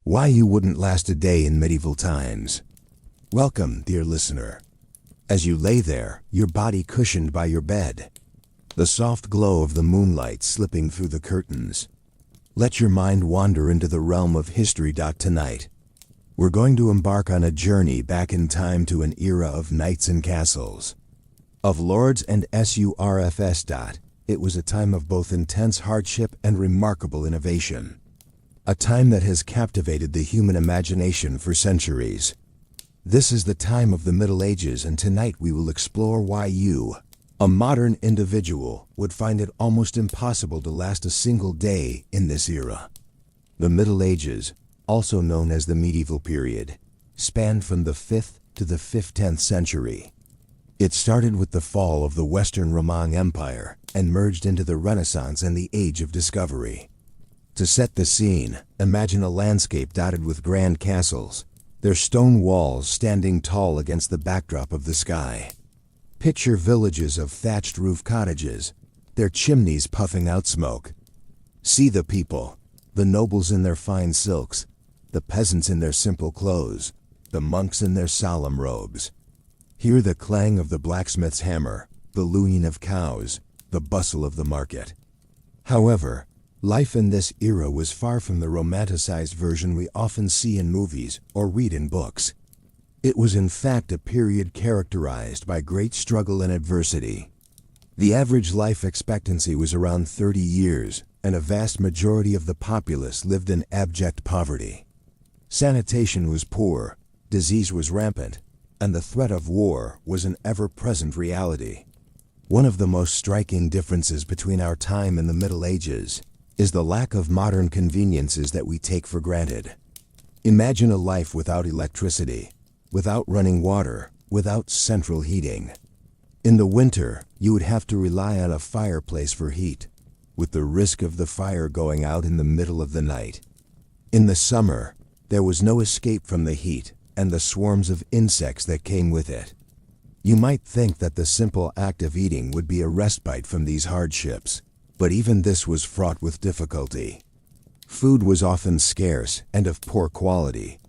Why you wouldn't last a day in medieval times. Welcome, dear listener. As you lay there, your body cushioned by your bed, the soft glow of the moonlight slipping through the curtains, let your mind wander into the realm of history. Tonight, we're going to embark on a journey back in time to an era of knights and castles, of lords and surfs. It was a time of both intense hardship and remarkable innovation. A time that has captivated the human imagination for centuries. This is the time of the Middle Ages, and tonight we will explore why you, a modern individual, would find it almost impossible to last a single day in this era. The Middle Ages, also known as the medieval period, spanned from the 5th to the 10th century. It started with the fall of the Western Roman Empire and merged into the Renaissance and the Age of Discovery. To set the scene, imagine a landscape dotted with grand castles, their stone walls standing tall against the backdrop of the sky. Picture villages of thatched roof cottages, their chimneys puffing out smoke. See the people, the nobles in their fine silks, the peasants in their simple clothes, the monks in their solemn robes. Hear the clang of the blacksmith's hammer, the lowing of cows, the bustle of the market. However, life in this era was far from the romanticized version we often see in movies or read in books. It was in fact a period characterized by great struggle and adversity. The average life expectancy was around 30 years, and a vast majority of the populace lived in abject poverty. Sanitation was poor, disease was rampant, and the threat of war was an ever-present reality. One of the most striking differences between our time and the Middle Ages is the lack of modern conveniences that we take for granted. Imagine a life without electricity, without running water, without central heating. In the winter, you would have to rely on a fireplace for heat, with the risk of the fire going out in the middle of the night. In the summer, there was no escape from the heat and the swarms of insects that came with it. You might think that the simple act of eating would be a respite from these hardships, but even this was fraught with difficulty. Food was often scarce and of poor quality.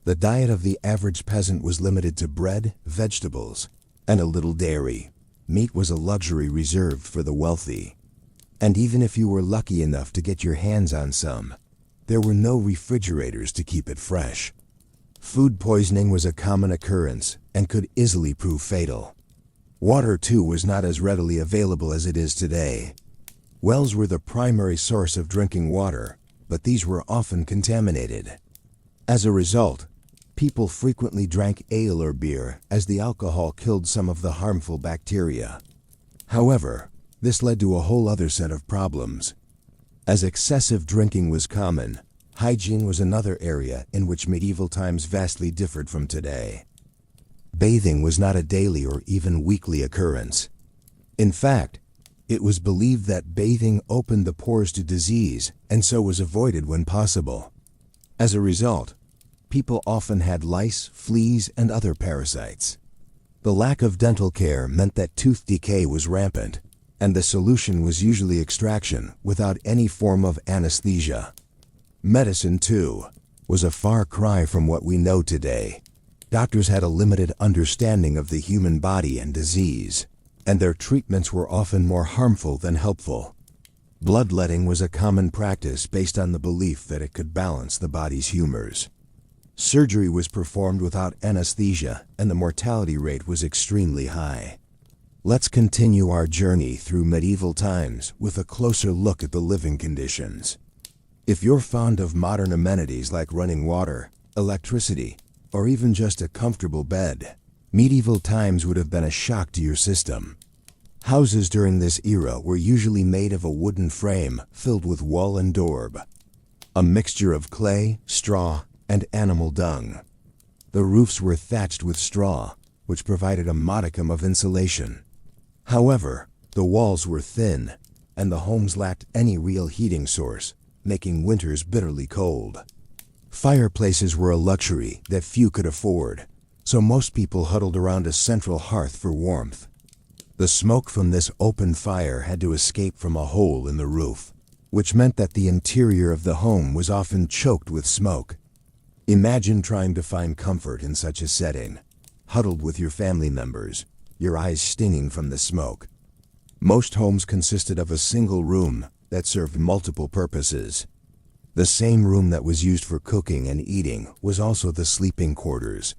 The diet of the average peasant was limited to bread, vegetables, and a little dairy. Meat was a luxury reserved for the wealthy. And even if you were lucky enough to get your hands on some, there were no refrigerators to keep it fresh. Food poisoning was a common occurrence and could easily prove fatal. Water, too, was not as readily available as it is today. Wells were the primary source of drinking water, but these were often contaminated. As a result, people frequently drank ale or beer, as the alcohol killed some of the harmful bacteria. However, this led to a whole other set of problems. As excessive drinking was common, hygiene was another area in which medieval times vastly differed from today. Bathing was not a daily or even weekly occurrence. In fact, it was believed that bathing opened the pores to disease and so was avoided when possible. As a result, people often had lice, fleas, and other parasites. The lack of dental care meant that tooth decay was rampant, and the solution was usually extraction without any form of anesthesia. Medicine, too, was a far cry from what we know today. Doctors had a limited understanding of the human body and disease, and their treatments were often more harmful than helpful. Bloodletting was a common practice based on the belief that it could balance the body's humors. Surgery was performed without anesthesia, and the mortality rate was extremely high. Let's continue our journey through medieval times with a closer look at the living conditions. If you're fond of modern amenities like running water, electricity, or even just a comfortable bed, medieval times would have been a shock to your system. Houses during this era were usually made of a wooden frame filled with wool and daub, a mixture of clay, straw, and animal dung. The roofs were thatched with straw, which provided a modicum of insulation. However, the walls were thin, and the homes lacked any real heating source, making winters bitterly cold. Fireplaces were a luxury that few could afford, so most people huddled around a central hearth for warmth. The smoke from this open fire had to escape from a hole in the roof, which meant that the interior of the home was often choked with smoke, Imagine trying to find comfort in such a setting, huddled with your family members, your eyes stinging from the smoke. Most homes consisted of a single room that served multiple purposes. The same room that was used for cooking and eating was also the sleeping quarters.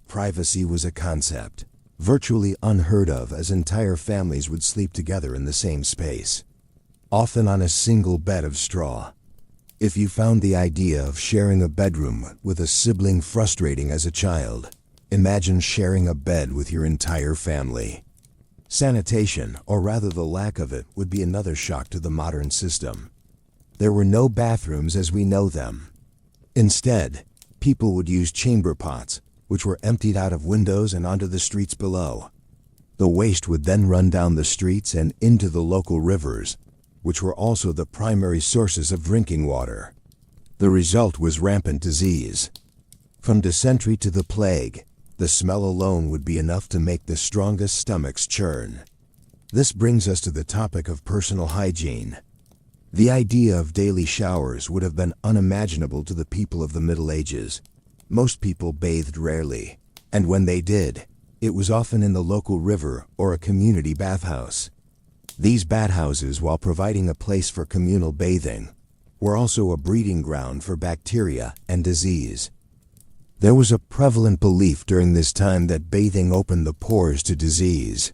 Privacy was a concept, virtually unheard of, as entire families would sleep together in the same space, often on a single bed of straw. If you found the idea of sharing a bedroom with a sibling frustrating as a child, imagine sharing a bed with your entire family. Sanitation, or rather the lack of it, would be another shock to the modern system. There were no bathrooms as we know them. Instead, people would use chamber pots, which were emptied out of windows and onto the streets below. The waste would then run down the streets and into the local rivers, which were also the primary sources of drinking water. The result was rampant disease. From dysentery to the plague, the smell alone would be enough to make the strongest stomachs churn. This brings us to the topic of personal hygiene. The idea of daily showers would have been unimaginable to the people of the Middle Ages. Most people bathed rarely, and when they did, it was often in the local river or a community bathhouse. These bathhouses, while providing a place for communal bathing, were also a breeding ground for bacteria and disease. There was a prevalent belief during this time that bathing opened the pores to disease.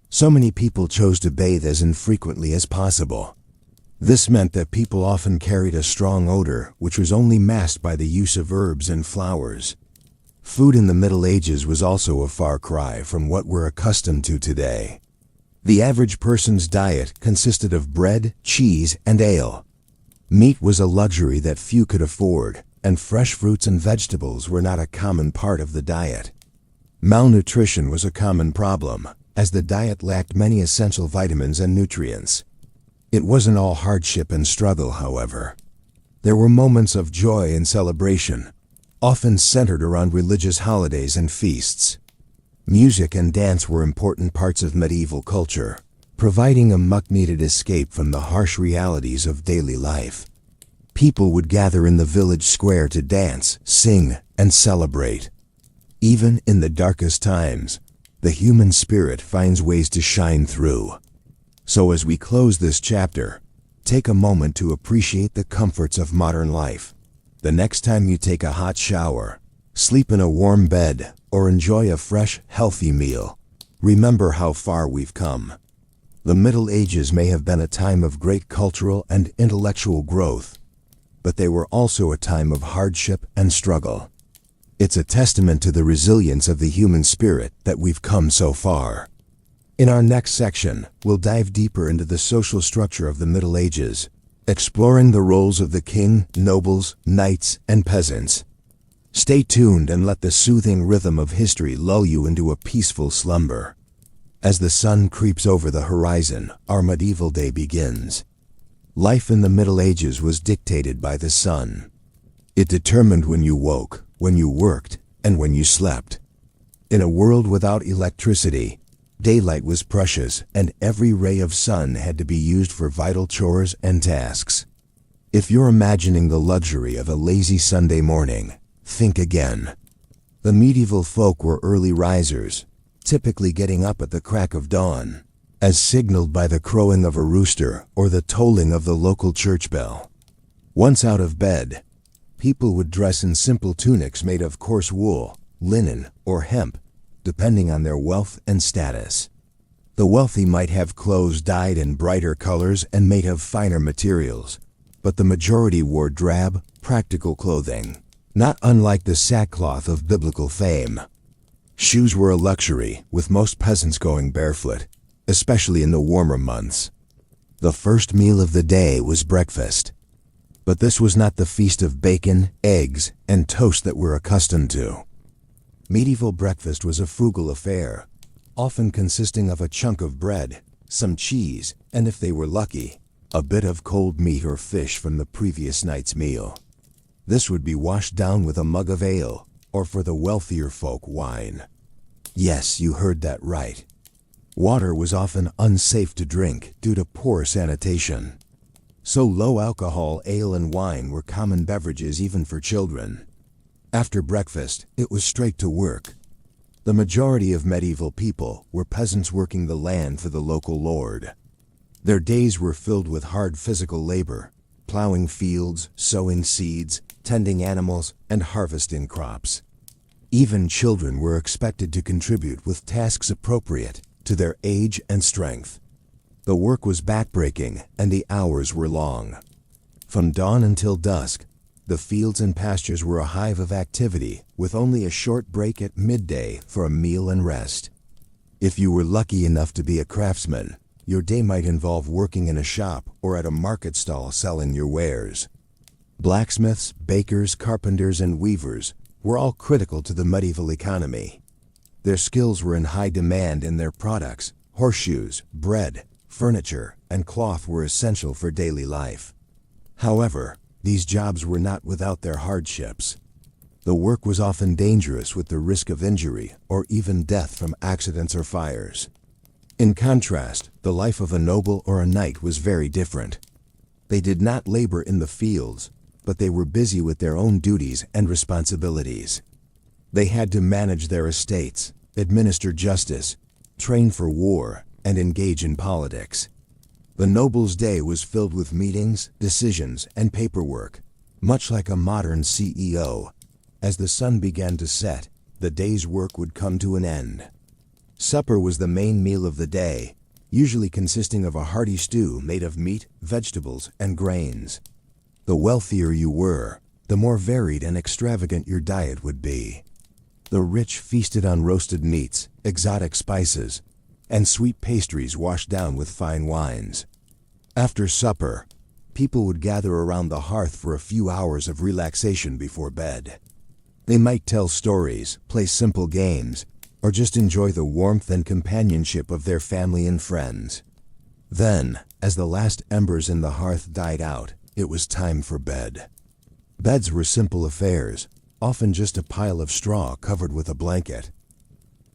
So many people chose to bathe as infrequently as possible. This meant that people often carried a strong odor, which was only masked by the use of herbs and flowers. Food in the Middle Ages was also a far cry from what we're accustomed to today. The average person's diet consisted of bread, cheese, and ale. Meat was a luxury that few could afford, and fresh fruits and vegetables were not a common part of the diet. Malnutrition was a common problem, as the diet lacked many essential vitamins and nutrients. It wasn't all hardship and struggle, however. There were moments of joy and celebration, often centered around religious holidays and feasts. Music and dance were important parts of medieval culture, providing a much-needed escape from the harsh realities of daily life. People would gather in the village square to dance, sing, and celebrate. Even in the darkest times, the human spirit finds ways to shine through. So as we close this chapter, take a moment to appreciate the comforts of modern life. The next time you take a hot shower, sleep in a warm bed, or enjoy a fresh, healthy meal, remember how far we've come. The Middle Ages may have been a time of great cultural and intellectual growth, but they were also a time of hardship and struggle. It's a testament to the resilience of the human spirit that we've come so far. In our next section, we'll dive deeper into the social structure of the Middle Ages, exploring the roles of the king, nobles, knights, and peasants. Stay tuned and let the soothing rhythm of history lull you into a peaceful slumber. As the sun creeps over the horizon, our medieval day begins. Life in the Middle Ages was dictated by the sun. It determined when you woke, when you worked, and when you slept. In a world without electricity, daylight was precious, and every ray of sun had to be used for vital chores and tasks. If you're imagining the luxury of a lazy Sunday morning, think again. The medieval folk were early risers, typically getting up at the crack of dawn, as signaled by the crowing of a rooster or the tolling of the local church bell. Once out of bed, people would dress in simple tunics made of coarse wool, linen, or hemp, depending on their wealth and status. The wealthy might have clothes dyed in brighter colors and made of finer materials, but the majority wore drab, practical clothing, not unlike the sackcloth of biblical fame. Shoes were a luxury, with most peasants going barefoot, especially in the warmer months. The first meal of the day was breakfast. But this was not the feast of bacon, eggs, and toast that we're accustomed to. Medieval breakfast was a frugal affair, often consisting of a chunk of bread, some cheese, and if they were lucky, a bit of cold meat or fish from the previous night's meal. This would be washed down with a mug of ale, or for the wealthier folk, wine. Yes, you heard that right. Water was often unsafe to drink due to poor sanitation. So low-alcohol ale and wine were common beverages even for children. After breakfast, it was straight to work. The majority of medieval people were peasants working the land for the local lord. Their days were filled with hard physical labor, plowing fields, sowing seeds, tending animals, and harvesting crops. Even children were expected to contribute with tasks appropriate to their age and strength. The work was backbreaking and the hours were long. From dawn until dusk, the fields and pastures were a hive of activity, with only a short break at midday for a meal and rest. If you were lucky enough to be a craftsman, your day might involve working in a shop or at a market stall selling your wares. Blacksmiths, bakers, carpenters, and weavers were all critical to the medieval economy. Their skills were in high demand and their products, horseshoes, bread, furniture, and cloth were essential for daily life. However, these jobs were not without their hardships. The work was often dangerous with the risk of injury or even death from accidents or fires. In contrast, the life of a noble or a knight was very different. They did not labor in the fields, but they were busy with their own duties and responsibilities. They had to manage their estates, administer justice, train for war, and engage in politics. The noble's day was filled with meetings, decisions, and paperwork, much like a modern CEO. As the sun began to set, the day's work would come to an end. Supper was the main meal of the day, usually consisting of a hearty stew made of meat, vegetables, and grains. The wealthier you were, the more varied and extravagant your diet would be. The rich feasted on roasted meats, exotic spices, and sweet pastries washed down with fine wines. After supper, people would gather around the hearth for a few hours of relaxation before bed. They might tell stories, play simple games, or just enjoy the warmth and companionship of their family and friends. Then, as the last embers in the hearth died out, it was time for bed. Beds were simple affairs, often just a pile of straw covered with a blanket.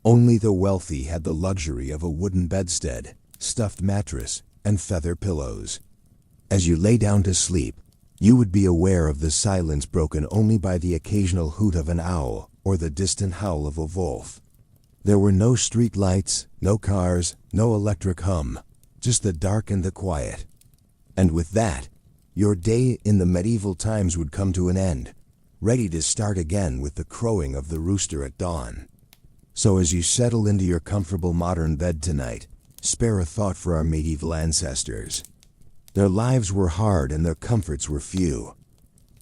Only the wealthy had the luxury of a wooden bedstead, stuffed mattress, and feather pillows. As you lay down to sleep, you would be aware of the silence broken only by the occasional hoot of an owl or the distant howl of a wolf. There were no street lights, no cars, no electric hum, just the dark and the quiet. And with that, your day in the medieval times would come to an end, ready to start again with the crowing of the rooster at dawn. So as you settle into your comfortable modern bed tonight, spare a thought for our medieval ancestors. Their lives were hard and their comforts were few,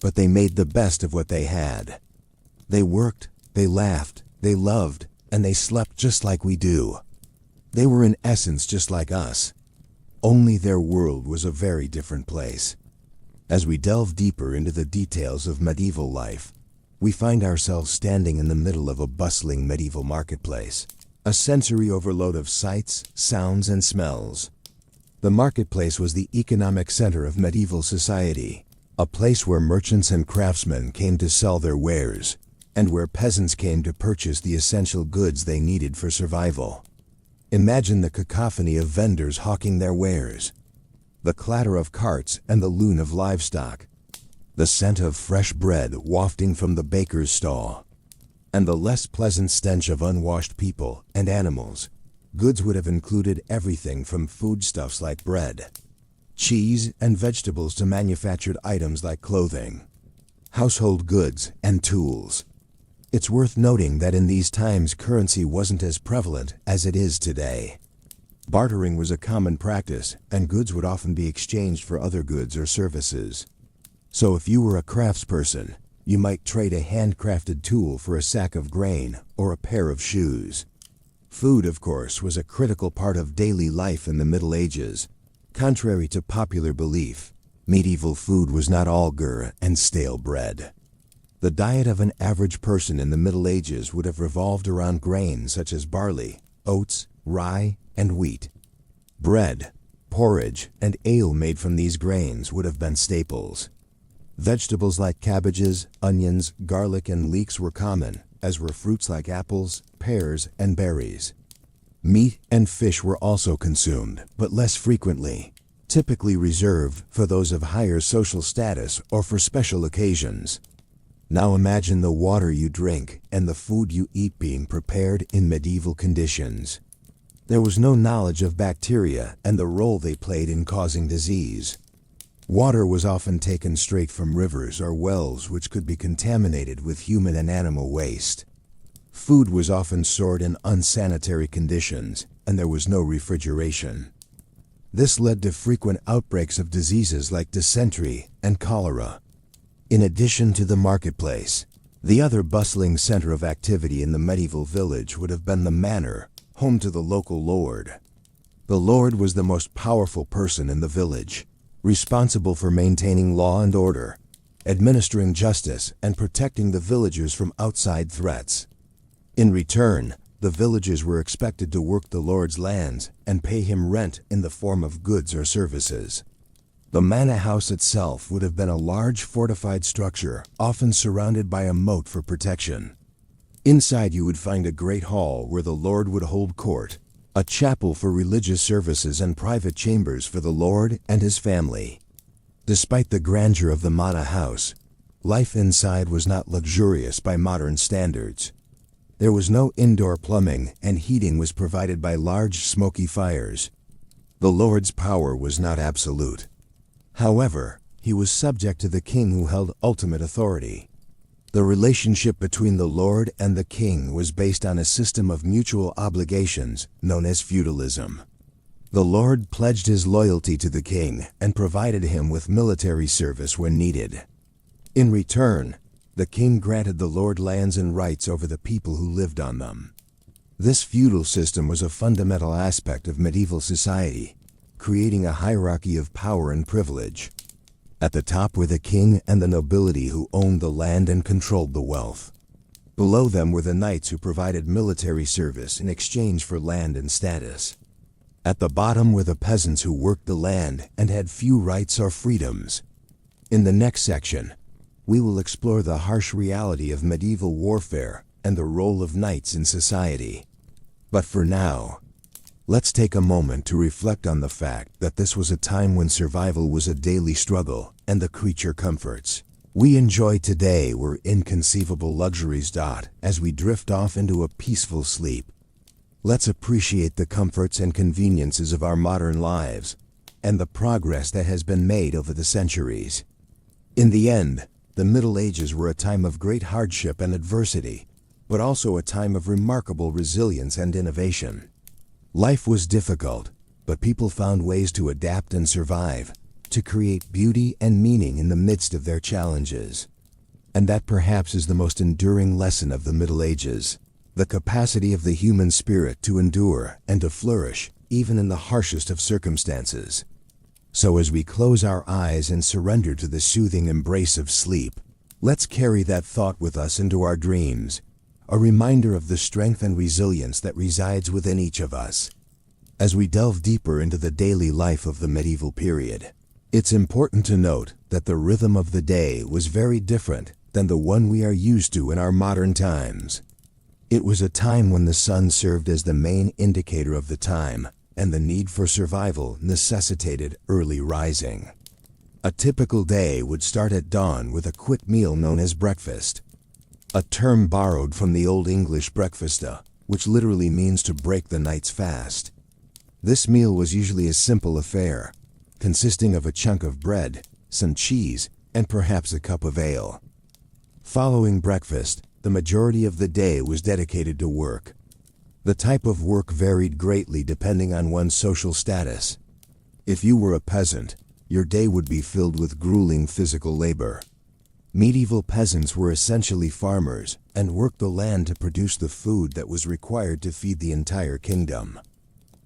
but they made the best of what they had. They worked, they laughed, they loved, and they slept just like we do. They were in essence just like us. Only their world was a very different place. As we delve deeper into the details of medieval life, we find ourselves standing in the middle of a bustling medieval marketplace, a sensory overload of sights, sounds, and smells. The marketplace was the economic center of medieval society, a place where merchants and craftsmen came to sell their wares, and where peasants came to purchase the essential goods they needed for survival. Imagine the cacophony of vendors hawking their wares, the clatter of carts and the loon of livestock, the scent of fresh bread wafting from the baker's stall, and the less pleasant stench of unwashed people and animals. Goods would have included everything from foodstuffs like bread, cheese, and vegetables to manufactured items like clothing, household goods, and tools. It's worth noting that in these times currency wasn't as prevalent as it is today. Bartering was a common practice, and goods would often be exchanged for other goods or services. So if you were a craftsperson, you might trade a handcrafted tool for a sack of grain or a pair of shoes. Food, of course, was a critical part of daily life in the Middle Ages. Contrary to popular belief, medieval food was not all gur and stale bread. The diet of an average person in the Middle Ages would have revolved around grains such as barley, oats, rye, and wheat. Bread, porridge, and ale made from these grains would have been staples. Vegetables like cabbages, onions, garlic, and leeks were common, as were fruits like apples, pears, and berries. Meat and fish were also consumed, but less frequently, typically reserved for those of higher social status or for special occasions. Now imagine the water you drink and the food you eat being prepared in medieval conditions. There was no knowledge of bacteria and the role they played in causing disease. Water was often taken straight from rivers or wells, which could be contaminated with human and animal waste. Food was often stored in unsanitary conditions, and there was no refrigeration. This led to frequent outbreaks of diseases like dysentery and cholera. In addition to the marketplace, the other bustling center of activity in the medieval village would have been the manor, home to the local lord. The lord was the most powerful person in the village, responsible for maintaining law and order, administering justice, and protecting the villagers from outside threats. In return, the villagers were expected to work the lord's lands and pay him rent in the form of goods or services. The manor house itself would have been a large fortified structure, often surrounded by a moat for protection. Inside you would find a great hall where the lord would hold court, a chapel for religious services, and private chambers for the lord and his family. Despite the grandeur of the manor house, life inside was not luxurious by modern standards. There was no indoor plumbing, and heating was provided by large smoky fires. The lord's power was not absolute. However, he was subject to the king, who held ultimate authority. The relationship between the lord and the king was based on a system of mutual obligations known as feudalism. The lord pledged his loyalty to the king and provided him with military service when needed. In return, the king granted the lord lands and rights over the people who lived on them. This feudal system was a fundamental aspect of medieval society, creating a hierarchy of power and privilege. At the top were the king and the nobility, who owned the land and controlled the wealth. Below them were the knights, who provided military service in exchange for land and status. At the bottom were the peasants, who worked the land and had few rights or freedoms. In the next section, we will explore the harsh reality of medieval warfare and the role of knights in society. But for now, let's take a moment to reflect on the fact that this was a time when survival was a daily struggle and the creature comforts we enjoy today were inconceivable luxuries. As we drift off into a peaceful sleep, let's appreciate the comforts and conveniences of our modern lives and the progress that has been made over the centuries. In the end, the Middle Ages were a time of great hardship and adversity, but also a time of remarkable resilience and innovation. Life was difficult, but people found ways to adapt and survive, to create beauty and meaning in the midst of their challenges. And that perhaps is the most enduring lesson of the Middle Ages, the capacity of the human spirit to endure and to flourish, even in the harshest of circumstances. So as we close our eyes and surrender to the soothing embrace of sleep, let's carry that thought with us into our dreams, a reminder of the strength and resilience that resides within each of us. As we delve deeper into the daily life of the medieval period, it's important to note that the rhythm of the day was very different than the one we are used to in our modern times. It was a time when the sun served as the main indicator of the time, and the need for survival necessitated early rising. A typical day would start at dawn with a quick meal known as breakfast, a term borrowed from the Old English breakfasta, which literally means to break the night's fast. This meal was usually a simple affair, consisting of a chunk of bread, some cheese, and perhaps a cup of ale. Following breakfast, the majority of the day was dedicated to work. The type of work varied greatly depending on one's social status. If you were a peasant, your day would be filled with grueling physical labor. Medieval peasants were essentially farmers and worked the land to produce the food that was required to feed the entire kingdom.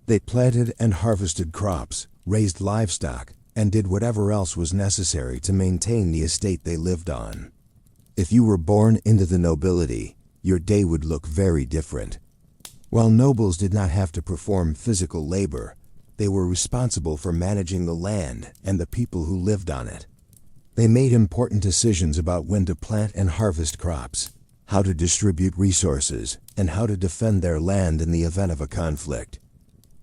They planted and harvested crops, raised livestock, and did whatever else was necessary to maintain the estate they lived on. If you were born into the nobility, your day would look very different. While nobles did not have to perform physical labor, they were responsible for managing the land and the people who lived on it. They made important decisions about when to plant and harvest crops, how to distribute resources, and how to defend their land in the event of a conflict.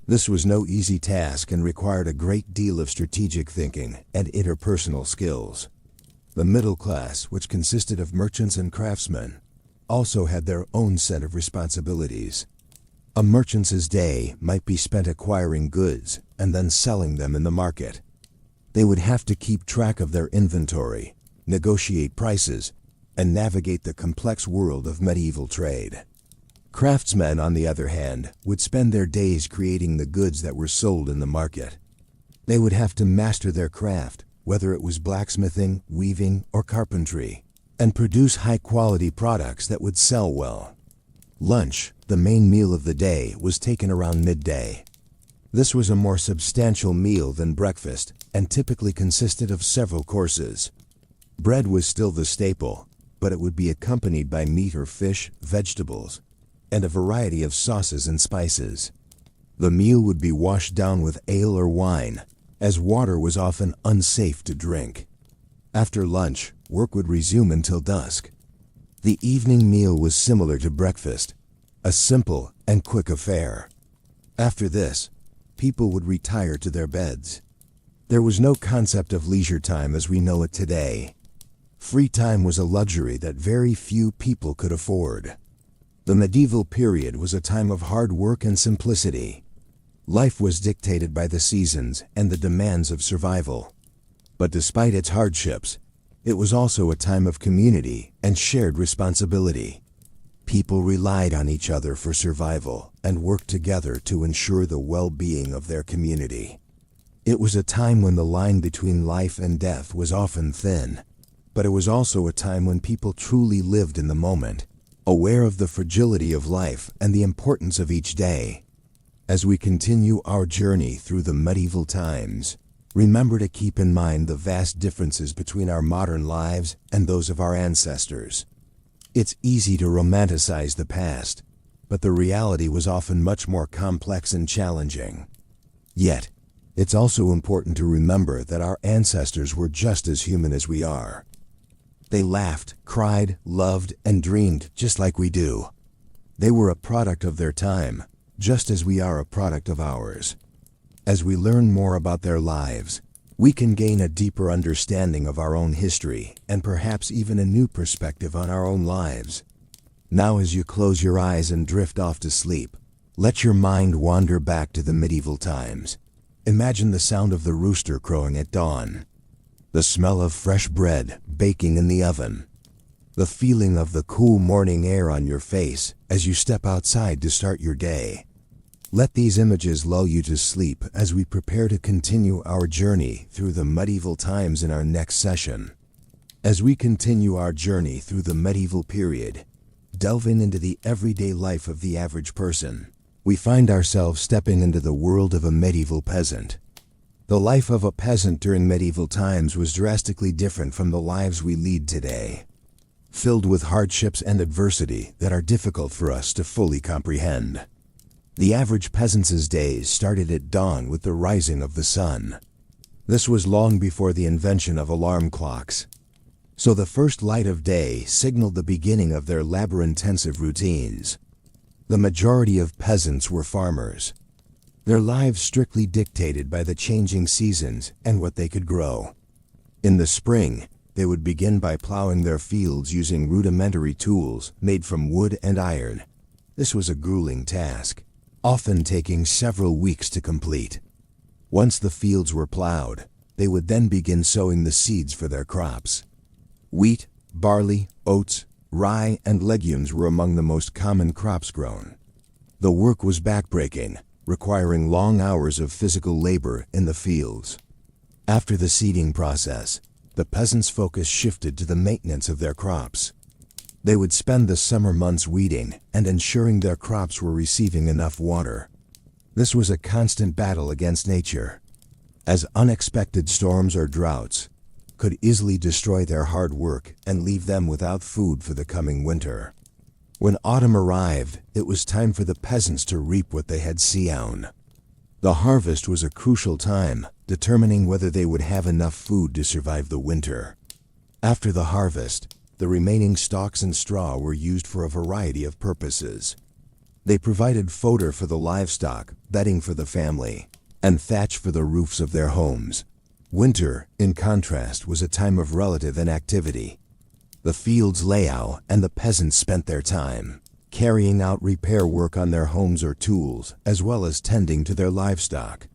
This was no easy task and required a great deal of strategic thinking and interpersonal skills. The middle class, which consisted of merchants and craftsmen, also had their own set of responsibilities. A merchant's day might be spent acquiring goods and then selling them in the market. They would have to keep track of their inventory, negotiate prices, and navigate the complex world of medieval trade. Craftsmen, on the other hand, would spend their days creating the goods that were sold in the market. They would have to master their craft, whether it was blacksmithing, weaving, or carpentry, and produce high-quality products that would sell well. Lunch, the main meal of the day, was taken around midday. This was a more substantial meal than breakfast and typically consisted of several courses. Bread was still the staple, but it would be accompanied by meat or fish, vegetables, and a variety of sauces and spices. The meal would be washed down with ale or wine, as water was often unsafe to drink. After lunch, work would resume until dusk. The evening meal was similar to breakfast, a simple and quick affair. After this, people would retire to their beds. There was no concept of leisure time as we know it today. Free time was a luxury that very few people could afford. The medieval period was a time of hard work and simplicity. Life was dictated by the seasons and the demands of survival. But despite its hardships, it was also a time of community and shared responsibility. People relied on each other for survival and worked together to ensure the well-being of their community. It was a time when the line between life and death was often thin, but it was also a time when people truly lived in the moment, aware of the fragility of life and the importance of each day. As we continue our journey through the medieval times, remember to keep in mind the vast differences between our modern lives and those of our ancestors. It's easy to romanticize the past, but the reality was often much more complex and challenging. Yet, it's also important to remember that our ancestors were just as human as we are. They laughed, cried, loved, and dreamed just like we do. They were a product of their time, just as we are a product of ours. As we learn more about their lives, we can gain a deeper understanding of our own history and perhaps even a new perspective on our own lives. Now, as you close your eyes and drift off to sleep, let your mind wander back to the medieval times. Imagine the sound of the rooster crowing at dawn, the smell of fresh bread baking in the oven, the feeling of the cool morning air on your face as you step outside to start your day. Let these images lull you to sleep as we prepare to continue our journey through the medieval times in our next session. As we continue our journey through the medieval period, delving into the everyday life of the average person, we find ourselves stepping into the world of a medieval peasant. The life of a peasant during medieval times was drastically different from the lives we lead today, filled with hardships and adversity that are difficult for us to fully comprehend. The average peasant's days started at dawn with the rising of the sun. This was long before the invention of alarm clocks. So the first light of day signaled the beginning of their labor-intensive routines. The majority of peasants were farmers, their lives strictly dictated by the changing seasons and what they could grow. In the spring, they would begin by plowing their fields using rudimentary tools made from wood and iron. This was a grueling task, often taking several weeks to complete. Once the fields were plowed, they would then begin sowing the seeds for their crops. Wheat, barley, oats, rye, and legumes were among the most common crops grown. The work was backbreaking, requiring long hours of physical labor in the fields. After the seeding process, the peasants' focus shifted to the maintenance of their crops. They would spend the summer months weeding and ensuring their crops were receiving enough water. This was a constant battle against nature, as unexpected storms or droughts could easily destroy their hard work and leave them without food for the coming winter. When autumn arrived, it was time for the peasants to reap what they had sown. The harvest was a crucial time, determining whether they would have enough food to survive the winter. After the harvest, the remaining stalks and straw were used for a variety of purposes. They provided fodder for the livestock, bedding for the family, and thatch for the roofs of their homes. Winter, in contrast, was a time of relative inactivity. The fields lay out, and the peasants spent their time carrying out repair work on their homes or tools, as well as tending to their livestock.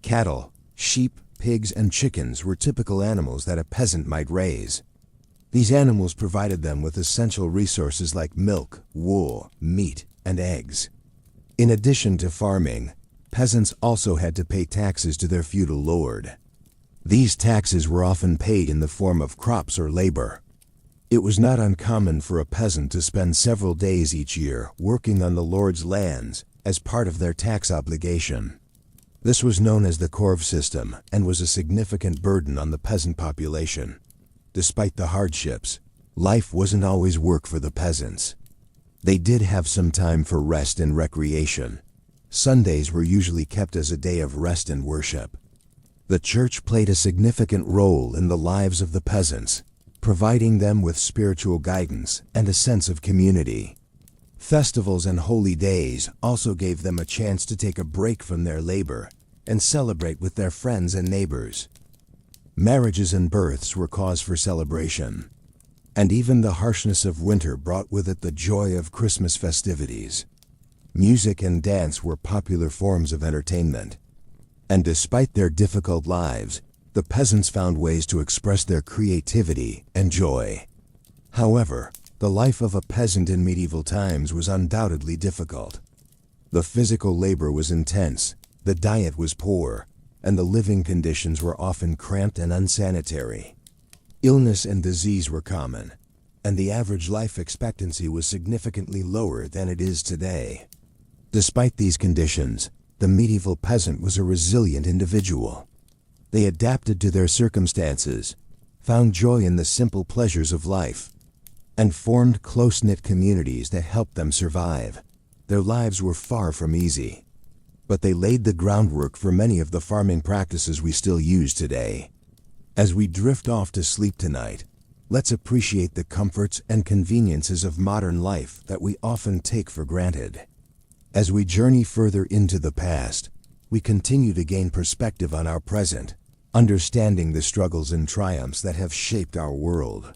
Cattle, sheep, pigs, and chickens were typical animals that a peasant might raise. These animals provided them with essential resources like milk, wool, meat, and eggs. In addition to farming, peasants also had to pay taxes to their feudal lord. These taxes were often paid in the form of crops or labor. It was not uncommon for a peasant to spend several days each year working on the lord's lands as part of their tax obligation. This was known as the corv system and was a significant burden on the peasant population. Despite the hardships, life wasn't always work for the peasants. They did have some time for rest and recreation. Sundays were usually kept as a day of rest and worship. The church played a significant role in the lives of the peasants, providing them with spiritual guidance and a sense of community. Festivals and holy days also gave them a chance to take a break from their labor and celebrate with their friends and neighbors. Marriages and births were cause for celebration, and even the harshness of winter brought with it the joy of Christmas festivities. Music and dance were popular forms of entertainment, and despite their difficult lives, the peasants found ways to express their creativity and joy. However, the life of a peasant in medieval times was undoubtedly difficult. The physical labor was intense, the diet was poor, and the living conditions were often cramped and unsanitary. Illness and disease were common, and the average life expectancy was significantly lower than it is today. Despite these conditions, the medieval peasant was a resilient individual. They adapted to their circumstances, found joy in the simple pleasures of life, and formed close-knit communities that helped them survive. Their lives were far from easy, but they laid the groundwork for many of the farming practices we still use today. As we drift off to sleep tonight, let's appreciate the comforts and conveniences of modern life that we often take for granted. As we journey further into the past, we continue to gain perspective on our present, understanding the struggles and triumphs that have shaped our world.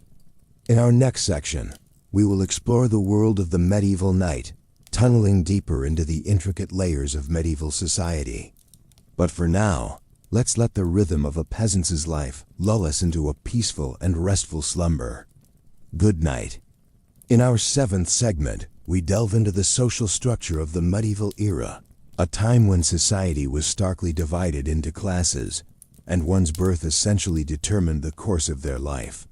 In our next section, we will explore the world of the medieval knight, tunneling deeper into the intricate layers of medieval society. But for now, let's let the rhythm of a peasant's life lull us into a peaceful and restful slumber. Good night. In our seventh segment, we delve into the social structure of the medieval era, a time when society was starkly divided into classes, and one's birth essentially determined the course of their life.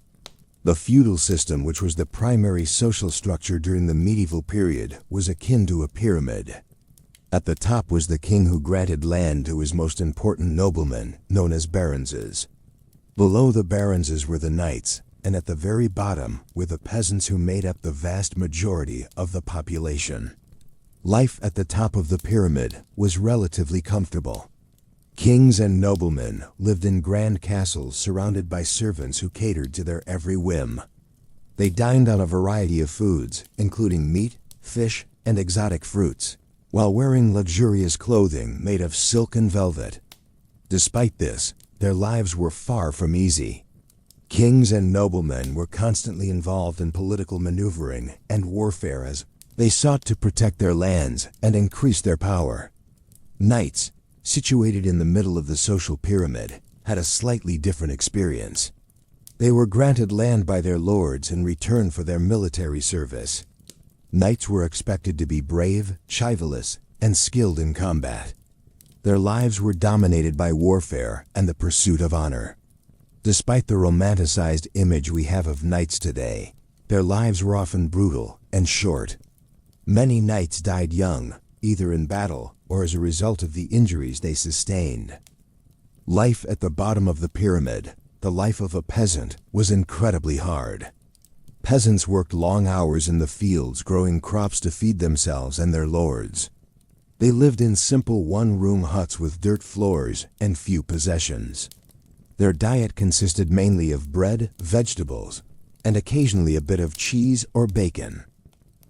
The feudal system, which was the primary social structure during the medieval period, was akin to a pyramid. At the top was the king, who granted land to his most important noblemen, known as baronses. Below the baronses were the knights, and at the very bottom were the peasants, who made up the vast majority of the population. Life at the top of the pyramid was relatively comfortable. Kings and noblemen lived in grand castles surrounded by servants who catered to their every whim. They dined on a variety of foods, including meat, fish, and exotic fruits, while wearing luxurious clothing made of silk and velvet. Despite this, their lives were far from easy. Kings and noblemen were constantly involved in political maneuvering and warfare as they sought to protect their lands and increase their power. Knights, situated in the middle of the social pyramid, had a slightly different experience. They were granted land by their lords in return for their military service. Knights were expected to be brave, chivalrous, and skilled in combat. Their lives were dominated by warfare and the pursuit of honor. Despite the romanticized image we have of knights today, their lives were often brutal and short. Many knights died young, either in battle or as a result of the injuries they sustained. Life at the bottom of the pyramid, the life of a peasant, was incredibly hard. Peasants worked long hours in the fields growing crops to feed themselves and their lords. They lived in simple one-room huts with dirt floors and few possessions. Their diet consisted mainly of bread, vegetables, and occasionally a bit of cheese or bacon.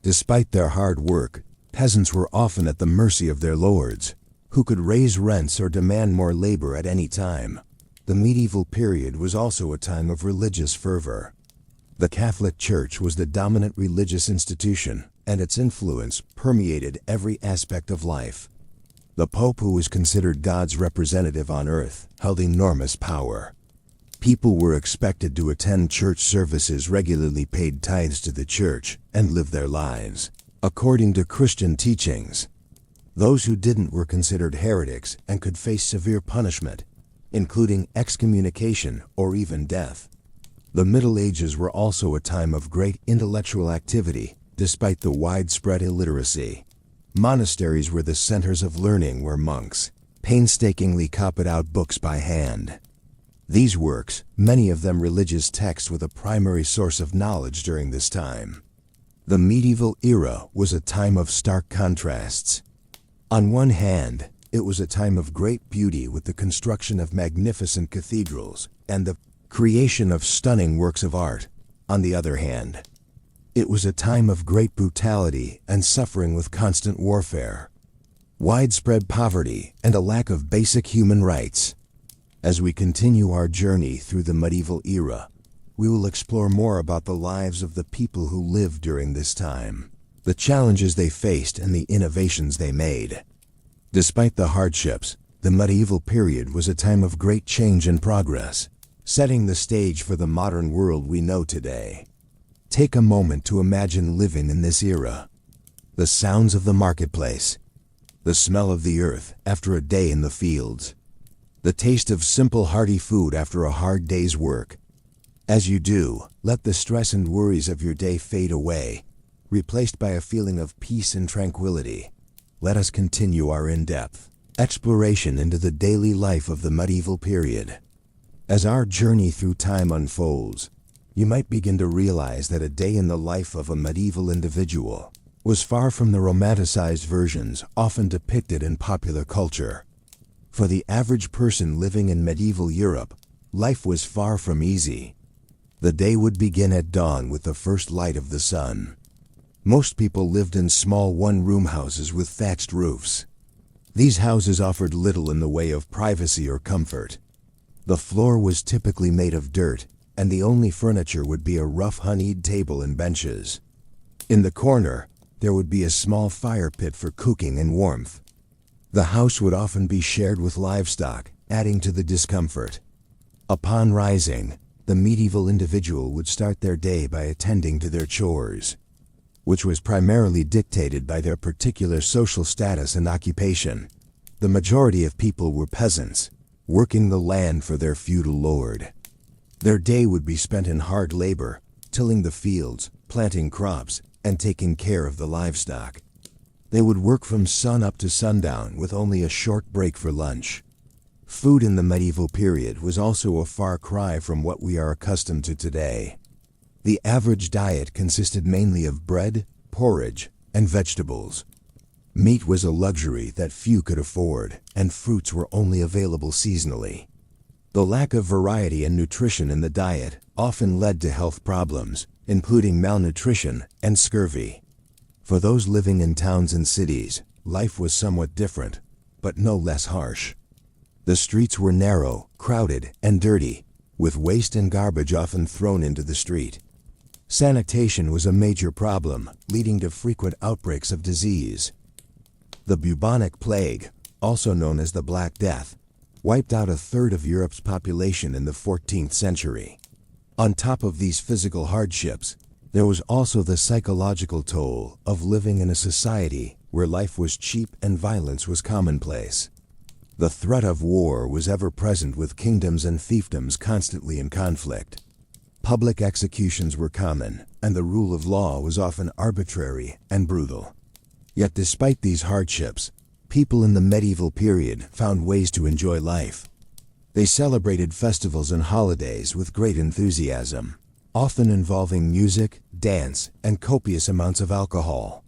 Despite their hard work, peasants were often at the mercy of their lords, who could raise rents or demand more labor at any time. The medieval period was also a time of religious fervor. The Catholic Church was the dominant religious institution, and its influence permeated every aspect of life. The Pope, who was considered God's representative on earth, held enormous power. People were expected to attend church services regularly, paid tithes to the church, and live their lives according to Christian teachings. Those who didn't were considered heretics and could face severe punishment, including excommunication or even death. The Middle Ages were also a time of great intellectual activity, despite the widespread illiteracy. Monasteries were the centers of learning, where monks painstakingly copied out books by hand. These works, many of them religious texts, were the primary source of knowledge during this time. The medieval era was a time of stark contrasts. On one hand, it was a time of great beauty, with the construction of magnificent cathedrals and the creation of stunning works of art. On the other hand, it was a time of great brutality and suffering, with constant warfare, widespread poverty, and a lack of basic human rights. As we continue our journey through the medieval era, we will explore more about the lives of the people who lived during this time, the challenges they faced, and the innovations they made. Despite the hardships, the medieval period was a time of great change and progress, setting the stage for the modern world we know today. Take a moment to imagine living in this era. The sounds of the marketplace, the smell of the earth after a day in the fields, the taste of simple hearty food after a hard day's work. As you do, let the stress and worries of your day fade away, replaced by a feeling of peace and tranquility. Let us continue our in-depth exploration into the daily life of the medieval period. As our journey through time unfolds, you might begin to realize that a day in the life of a medieval individual was far from the romanticized versions often depicted in popular culture. For the average person living in medieval Europe, life was far from easy. The day would begin at dawn with the first light of the sun. Most people lived in small one-room houses with thatched roofs. These houses offered little in the way of privacy or comfort. The floor was typically made of dirt, and the only furniture would be a rough honeyed table and benches. In the corner, there would be a small fire pit for cooking and warmth. The house would often be shared with livestock, adding to the discomfort. Upon rising, the medieval individual would start their day by attending to their chores, which was primarily dictated by their particular social status and occupation. The majority of people were peasants, working the land for their feudal lord. Their day would be spent in hard labor, tilling the fields, planting crops, and taking care of the livestock. They would work from sun up to sundown, with only a short break for lunch. Food in the medieval period was also a far cry from what we are accustomed to today. The average diet consisted mainly of bread, porridge, and vegetables. Meat was a luxury that few could afford, and fruits were only available seasonally. The lack of variety and nutrition in the diet often led to health problems, including malnutrition and scurvy. For those living in towns and cities, life was somewhat different, but no less harsh. The streets were narrow, crowded, and dirty, with waste and garbage often thrown into the street. Sanitation was a major problem, leading to frequent outbreaks of disease. The bubonic plague, also known as the Black Death, wiped out a third of Europe's population in the 14th century. On top of these physical hardships, there was also the psychological toll of living in a society where life was cheap and violence was commonplace. The threat of war was ever present, with kingdoms and fiefdoms constantly in conflict. Public executions were common, and the rule of law was often arbitrary and brutal. Yet despite these hardships, people in the medieval period found ways to enjoy life. They celebrated festivals and holidays with great enthusiasm, often involving music, dance, and copious amounts of alcohol.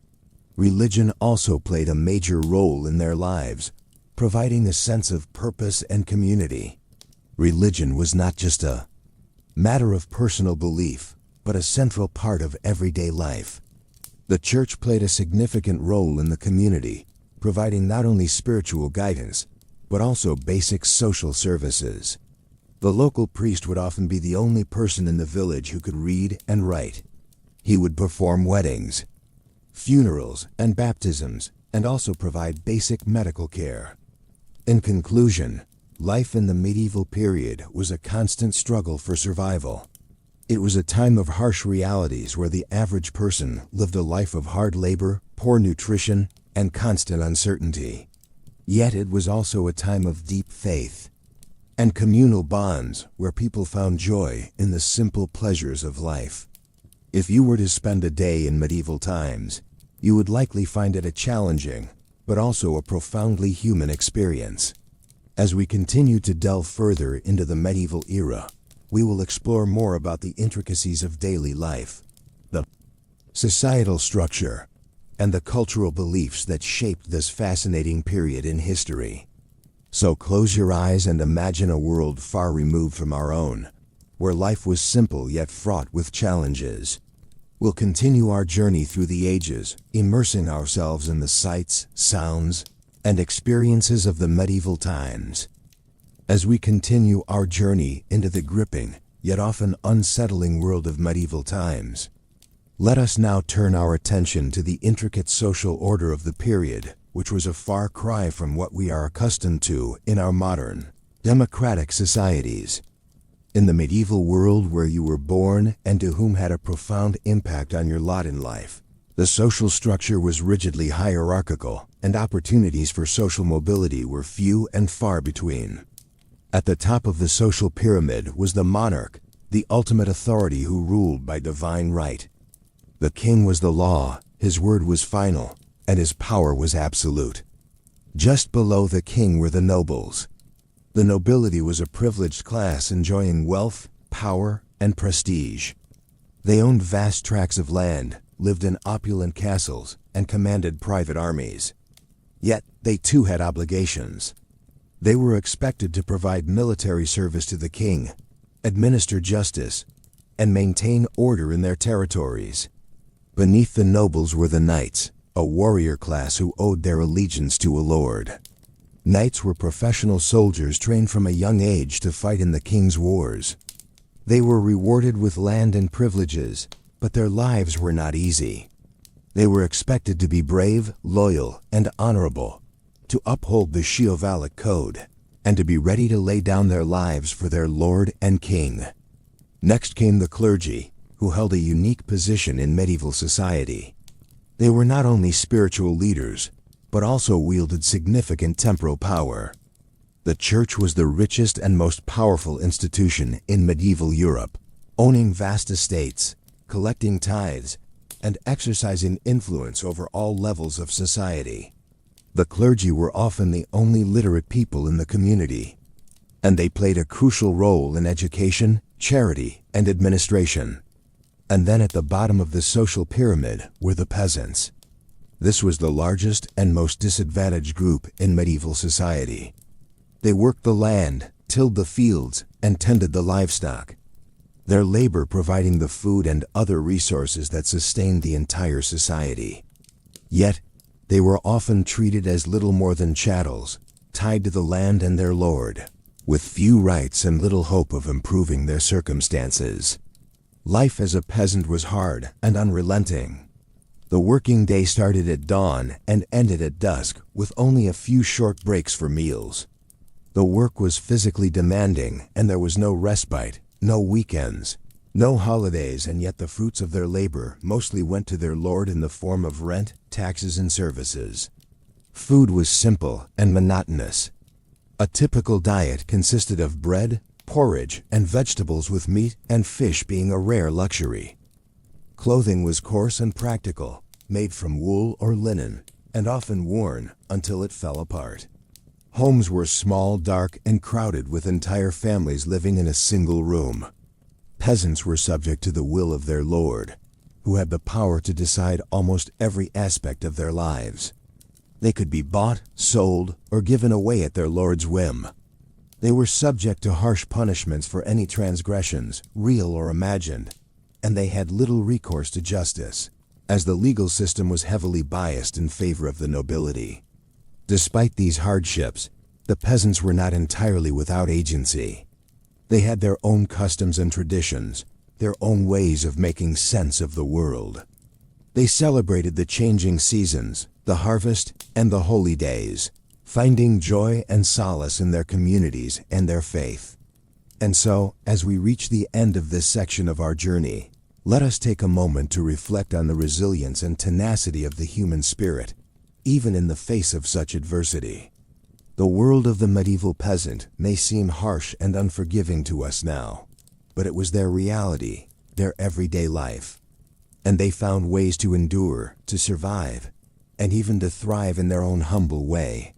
Religion also played a major role in their lives, providing a sense of purpose and community. Religion was not just a matter of personal belief, but a central part of everyday life. The church played a significant role in the community, providing not only spiritual guidance, but also basic social services. The local priest would often be the only person in the village who could read and write. He would perform weddings, funerals, and baptisms, and also provide basic medical care. In conclusion, life in the medieval period was a constant struggle for survival. It was a time of harsh realities where the average person lived a life of hard labor, poor nutrition, and constant uncertainty. Yet it was also a time of deep faith and communal bonds where people found joy in the simple pleasures of life. If you were to spend a day in medieval times, you would likely find it a challenging, but also a profoundly human experience. As we continue to delve further into the medieval era, we will explore more about the intricacies of daily life, the societal structure, and the cultural beliefs that shaped this fascinating period in history. So close your eyes and imagine a world far removed from our own, where life was simple yet fraught with challenges. We'll continue our journey through the ages, immersing ourselves in the sights, sounds, and experiences of the medieval times. As we continue our journey into the gripping, yet often unsettling world of medieval times, let us now turn our attention to the intricate social order of the period, which was a far cry from what we are accustomed to in our modern, democratic societies. In the medieval world where you were born and to whom had a profound impact on your lot in life, the social structure was rigidly hierarchical, and opportunities for social mobility were few and far between. At the top of the social pyramid was the monarch, the ultimate authority who ruled by divine right. The king was the law, his word was final, and his power was absolute. Just below the king were the nobles. The nobility was a privileged class enjoying wealth, power, and prestige. They owned vast tracts of land, lived in opulent castles, and commanded private armies. Yet, they too had obligations. They were expected to provide military service to the king, administer justice, and maintain order in their territories. Beneath the nobles were the knights, a warrior class who owed their allegiance to a lord. Knights were professional soldiers trained from a young age to fight in the king's wars. They were rewarded with land and privileges, but their lives were not easy. They were expected to be brave, loyal, and honorable, to uphold the chivalric code, and to be ready to lay down their lives for their lord and king. Next came the clergy, who held a unique position in medieval society. They were not only spiritual leaders, but also wielded significant temporal power. The church was the richest and most powerful institution in medieval Europe, owning vast estates, collecting tithes, and exercising influence over all levels of society. The clergy were often the only literate people in the community, and they played a crucial role in education, charity, and administration. And then at the bottom of the social pyramid were the peasants. This was the largest and most disadvantaged group in medieval society. They worked the land, tilled the fields, and tended the livestock, their labor providing the food and other resources that sustained the entire society. Yet, they were often treated as little more than chattels, tied to the land and their lord, with few rights and little hope of improving their circumstances. Life as a peasant was hard and unrelenting. The working day started at dawn and ended at dusk, with only a few short breaks for meals. The work was physically demanding, and there was no respite, no weekends, no holidays, and yet the fruits of their labor mostly went to their lord in the form of rent, taxes, and services. Food was simple and monotonous. A typical diet consisted of bread, porridge, and vegetables, with meat and fish being a rare luxury. Clothing was coarse and practical, made from wool or linen, and often worn until it fell apart. Homes were small, dark, and crowded, with entire families living in a single room. Peasants were subject to the will of their lord, who had the power to decide almost every aspect of their lives. They could be bought, sold, or given away at their lord's whim. They were subject to harsh punishments for any transgressions, real or imagined, and they had little recourse to justice, as the legal system was heavily biased in favor of the nobility. Despite these hardships, the peasants were not entirely without agency. They had their own customs and traditions, their own ways of making sense of the world. They celebrated the changing seasons, the harvest, and the holy days, finding joy and solace in their communities and their faith. And so, as we reach the end of this section of our journey, let us take a moment to reflect on the resilience and tenacity of the human spirit, even in the face of such adversity. The world of the medieval peasant may seem harsh and unforgiving to us now, but it was their reality, their everyday life. And they found ways to endure, to survive, and even to thrive in their own humble way.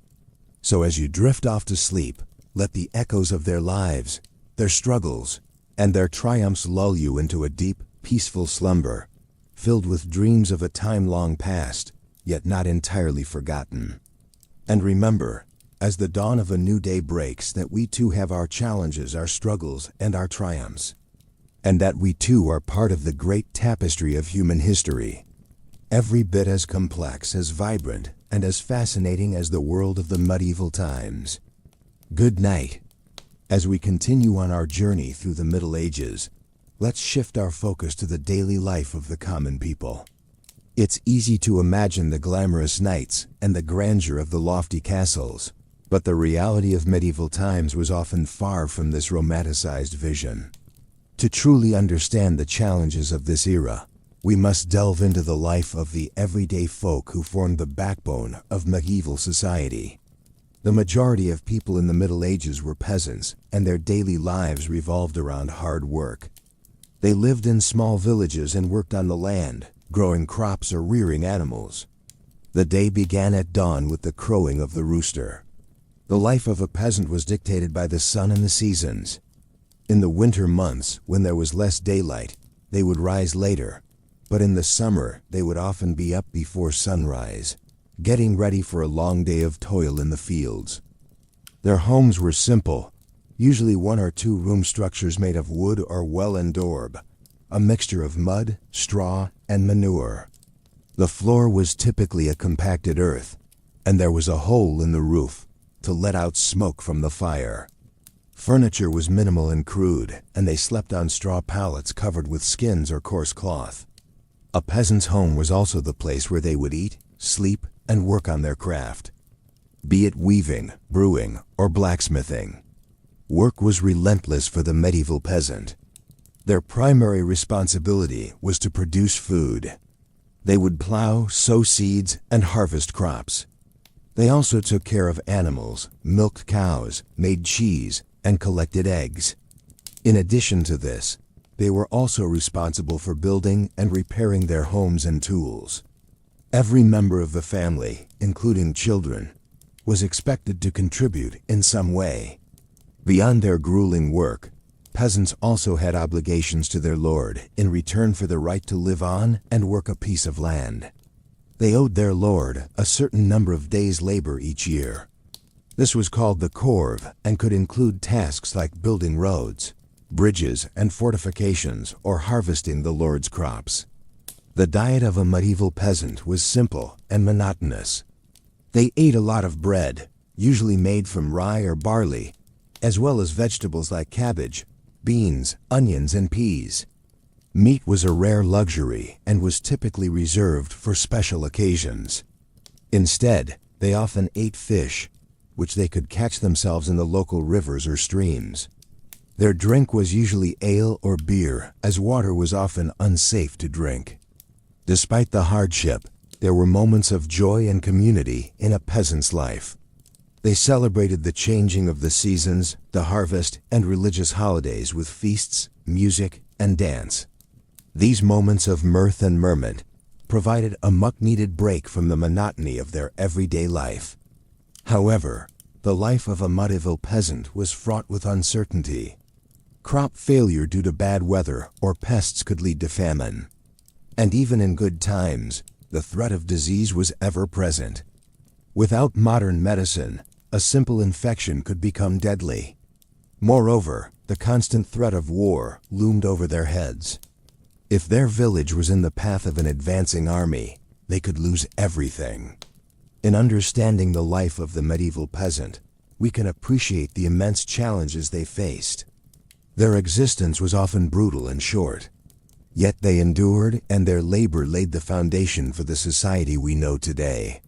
So as you drift off to sleep, let the echoes of their lives, their struggles, and their triumphs lull you into a deep, peaceful slumber, filled with dreams of a time long past, yet not entirely forgotten. And remember, as the dawn of a new day breaks, that we too have our challenges, our struggles, and our triumphs. And that we too are part of the great tapestry of human history, every bit as complex, as vibrant, and as fascinating as the world of the medieval times. Good night. As we continue on our journey through the Middle Ages, let's shift our focus to the daily life of the common people. It's easy to imagine the glamorous knights and the grandeur of the lofty castles, but the reality of medieval times was often far from this romanticized vision. To truly understand the challenges of this era, we must delve into the life of the everyday folk who formed the backbone of medieval society. The majority of people in the Middle Ages were peasants, and their daily lives revolved around hard work. They lived in small villages and worked on the land, growing crops or rearing animals. The day began at dawn with the crowing of the rooster. The life of a peasant was dictated by the sun and the seasons. In the winter months, when there was less daylight, they would rise later, but in the summer they would often be up before sunrise, getting ready for a long day of toil in the fields. Their homes were simple, usually 1 or 2 room structures made of wood or well and daub, a mixture of mud, straw, and manure. The floor was typically a compacted earth, and there was a hole in the roof to let out smoke from the fire. Furniture was minimal and crude, and they slept on straw pallets covered with skins or coarse cloth. A peasant's home was also the place where they would eat, sleep, and work on their craft. Be it weaving, brewing, or blacksmithing, work was relentless for the medieval peasant. Their primary responsibility was to produce food. They would plow, sow seeds, and harvest crops. They also took care of animals, milked cows, made cheese, and collected eggs. In addition to this, they were also responsible for building and repairing their homes and tools. Every member of the family, including children, was expected to contribute in some way. Beyond their grueling work, peasants also had obligations to their lord in return for the right to live on and work a piece of land. They owed their lord a certain number of days' labor each year. This was called the corve and could include tasks like building roads, bridges, and fortifications, or harvesting the lord's crops. The diet of a medieval peasant was simple and monotonous. They ate a lot of bread, usually made from rye or barley, as well as vegetables like cabbage, beans, onions, and peas. Meat was a rare luxury and was typically reserved for special occasions. Instead, they often ate fish, which they could catch themselves in the local rivers or streams. Their drink was usually ale or beer, as water was often unsafe to drink. Despite the hardship, there were moments of joy and community in a peasant's life. They celebrated the changing of the seasons, the harvest, and religious holidays with feasts, music, and dance. These moments of mirth and merriment provided a much-needed break from the monotony of their everyday life. However, the life of a medieval peasant was fraught with uncertainty. Crop failure due to bad weather or pests could lead to famine. And even in good times, the threat of disease was ever present. Without modern medicine, a simple infection could become deadly. Moreover, the constant threat of war loomed over their heads. If their village was in the path of an advancing army, they could lose everything. In understanding the life of the medieval peasant, we can appreciate the immense challenges they faced. Their existence was often brutal and short. Yet they endured, and their labor laid the foundation for the society we know today.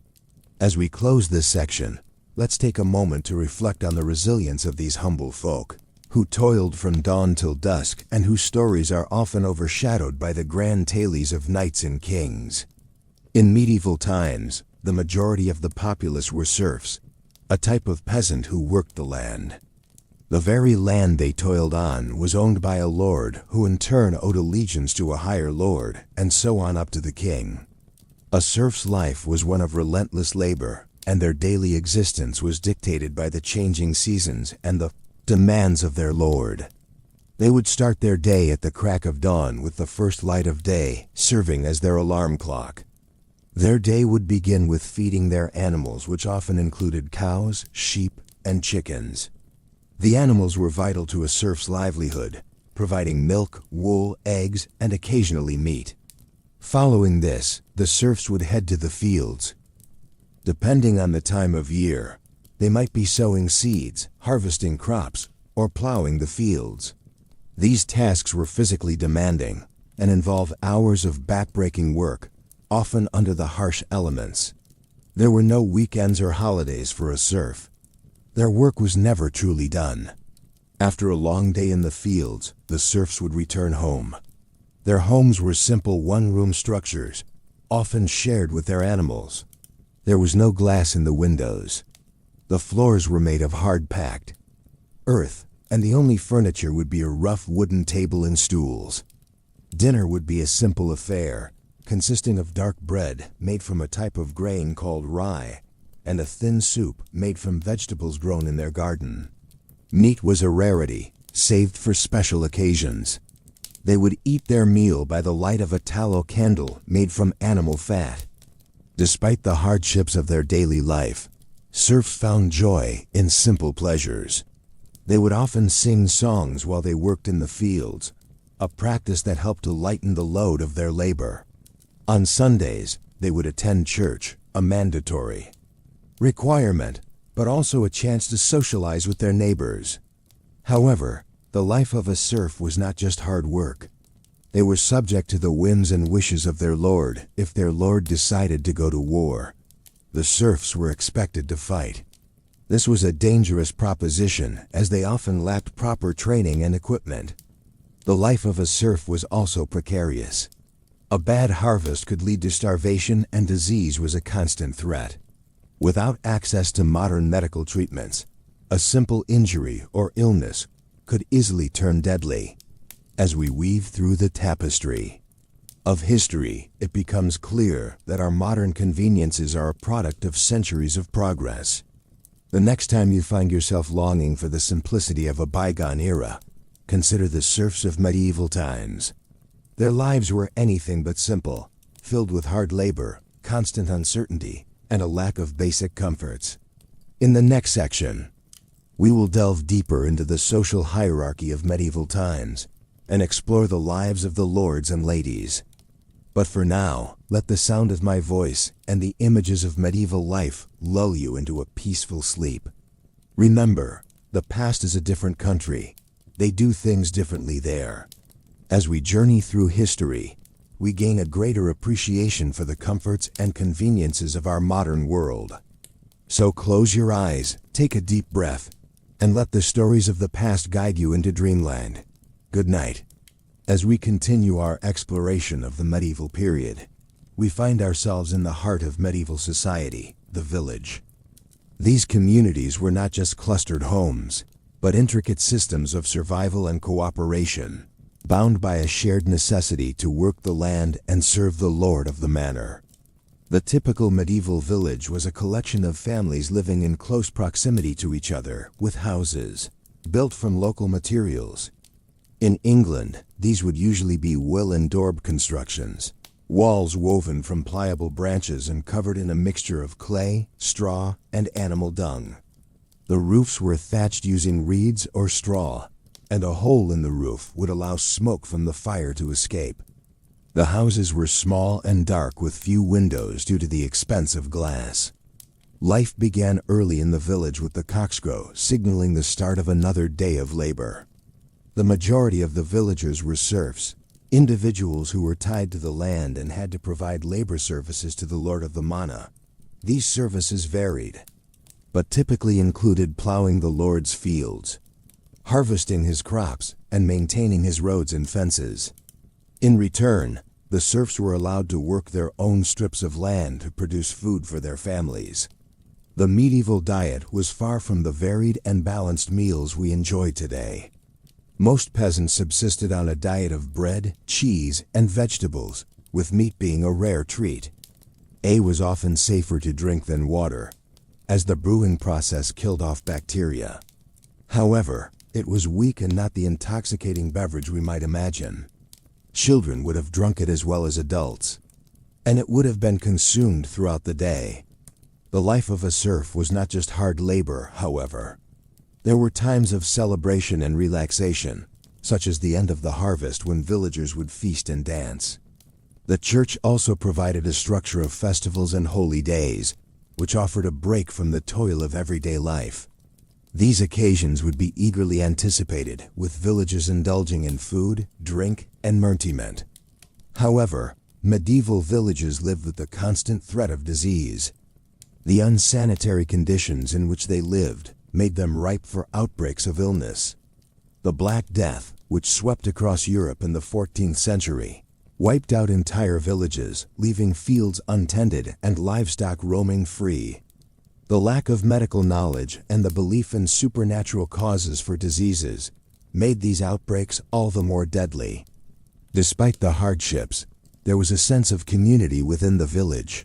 As we close this section, let's take a moment to reflect on the resilience of these humble folk, who toiled from dawn till dusk and whose stories are often overshadowed by the grand tales of knights and kings. In medieval times, the majority of the populace were serfs, a type of peasant who worked the land. The very land they toiled on was owned by a lord who in turn owed allegiance to a higher lord, and so on up to the king. A serf's life was one of relentless labor, and their daily existence was dictated by the changing seasons and the demands of their lord. They would start their day at the crack of dawn with the first light of day serving as their alarm clock. Their day would begin with feeding their animals, which often included cows, sheep, and chickens. The animals were vital to a serf's livelihood, providing milk, wool, eggs, and occasionally meat. Following this, the serfs would head to the fields. Depending on the time of year, they might be sowing seeds, harvesting crops, or plowing the fields. These tasks were physically demanding and involved hours of back-breaking work, often under the harsh elements. There were no weekends or holidays for a serf. Their work was never truly done. After a long day in the fields, the serfs would return home. Their homes were simple one-room structures, often shared with their animals. There was no glass in the windows. The floors were made of hard-packed earth, and the only furniture would be a rough wooden table and stools. Dinner would be a simple affair, consisting of dark bread made from a type of grain called rye, and a thin soup made from vegetables grown in their garden. Meat was a rarity, saved for special occasions. They would eat their meal by the light of a tallow candle made from animal fat. Despite the hardships of their daily life, serfs found joy in simple pleasures. They would often sing songs while they worked in the fields, a practice that helped to lighten the load of their labor. On Sundays, they would attend church, a mandatory requirement, but also a chance to socialize with their neighbors. However, the life of a serf was not just hard work. They were subject to the whims and wishes of their lord. If their lord decided to go to war, the serfs were expected to fight. This was a dangerous proposition, as they often lacked proper training and equipment. The life of a serf was also precarious. A bad harvest could lead to starvation, and disease was a constant threat. Without access to modern medical treatments, a simple injury or illness could easily turn deadly. As we weave through the tapestry of history, it becomes clear that our modern conveniences are a product of centuries of progress. The next time you find yourself longing for the simplicity of a bygone era, consider the serfs of medieval times. Their lives were anything but simple, filled with hard labor, constant uncertainty, and a lack of basic comforts. In the next section, we will delve deeper into the social hierarchy of medieval times and explore the lives of the lords and ladies. But for now, let the sound of my voice and the images of medieval life lull you into a peaceful sleep. Remember, the past is a different country. They do things differently there. As we journey through history, we gain a greater appreciation for the comforts and conveniences of our modern world. So close your eyes, take a deep breath, and let the stories of the past guide you into dreamland. Good night. As we continue our exploration of the medieval period, we find ourselves in the heart of medieval society, the village. These communities were not just clustered homes, but intricate systems of survival and cooperation, bound by a shared necessity to work the land and serve the lord of the manor. The typical medieval village was a collection of families living in close proximity to each other, with houses built from local materials. In England, these would usually be will and daub constructions, walls woven from pliable branches and covered in a mixture of clay, straw, and animal dung. The roofs were thatched using reeds or straw, and a hole in the roof would allow smoke from the fire to escape. The houses were small and dark with few windows due to the expense of glass. Life began early in the village with the cockscrow signaling the start of another day of labor. The majority of the villagers were serfs, individuals who were tied to the land and had to provide labor services to the lord of the manor. These services varied, but typically included plowing the lord's fields, harvesting his crops, and maintaining his roads and fences. In return, the serfs were allowed to work their own strips of land to produce food for their families. The medieval diet was far from the varied and balanced meals we enjoy today. Most peasants subsisted on a diet of bread, cheese, and vegetables, with meat being a rare treat. Ale was often safer to drink than water, as the brewing process killed off bacteria. However, it was weak and not the intoxicating beverage we might imagine. Children would have drunk it as well as adults, and it would have been consumed throughout the day. The life of a serf was not just hard labor, however. There were times of celebration and relaxation, such as the end of the harvest when villagers would feast and dance. The church also provided a structure of festivals and holy days, which offered a break from the toil of everyday life. These occasions would be eagerly anticipated, with villagers indulging in food, drink, and merriment. However, medieval villages lived with the constant threat of disease. The unsanitary conditions in which they lived made them ripe for outbreaks of illness. The Black Death, which swept across Europe in the 14th century, wiped out entire villages, leaving fields untended and livestock roaming free. The lack of medical knowledge and the belief in supernatural causes for diseases made these outbreaks all the more deadly. Despite the hardships, there was a sense of community within the village.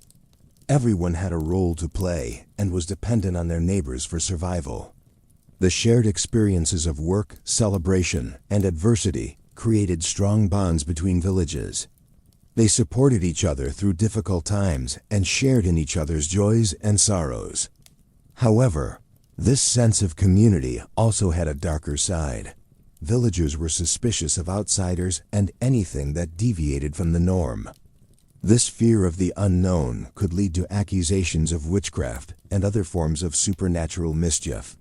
Everyone had a role to play and was dependent on their neighbors for survival. The shared experiences of work, celebration, and adversity created strong bonds between villages. They supported each other through difficult times and shared in each other's joys and sorrows. However, this sense of community also had a darker side. Villagers were suspicious of outsiders and anything that deviated from the norm. This fear of the unknown could lead to accusations of witchcraft and other forms of supernatural mischief.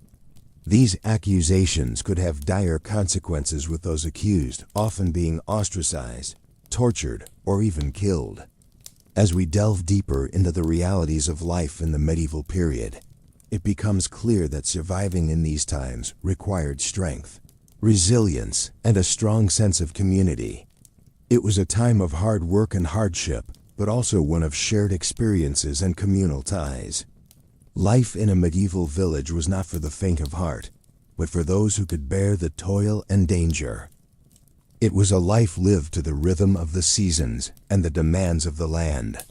These accusations could have dire consequences, with those accused often being ostracized, tortured, or even killed. As we delve deeper into the realities of life in the medieval period, it becomes clear that surviving in these times required strength, resilience, and a strong sense of community. It was a time of hard work and hardship, but also one of shared experiences and communal ties. Life in a medieval village was not for the faint of heart, but for those who could bear the toil and danger. It was a life lived to the rhythm of the seasons and the demands of the land.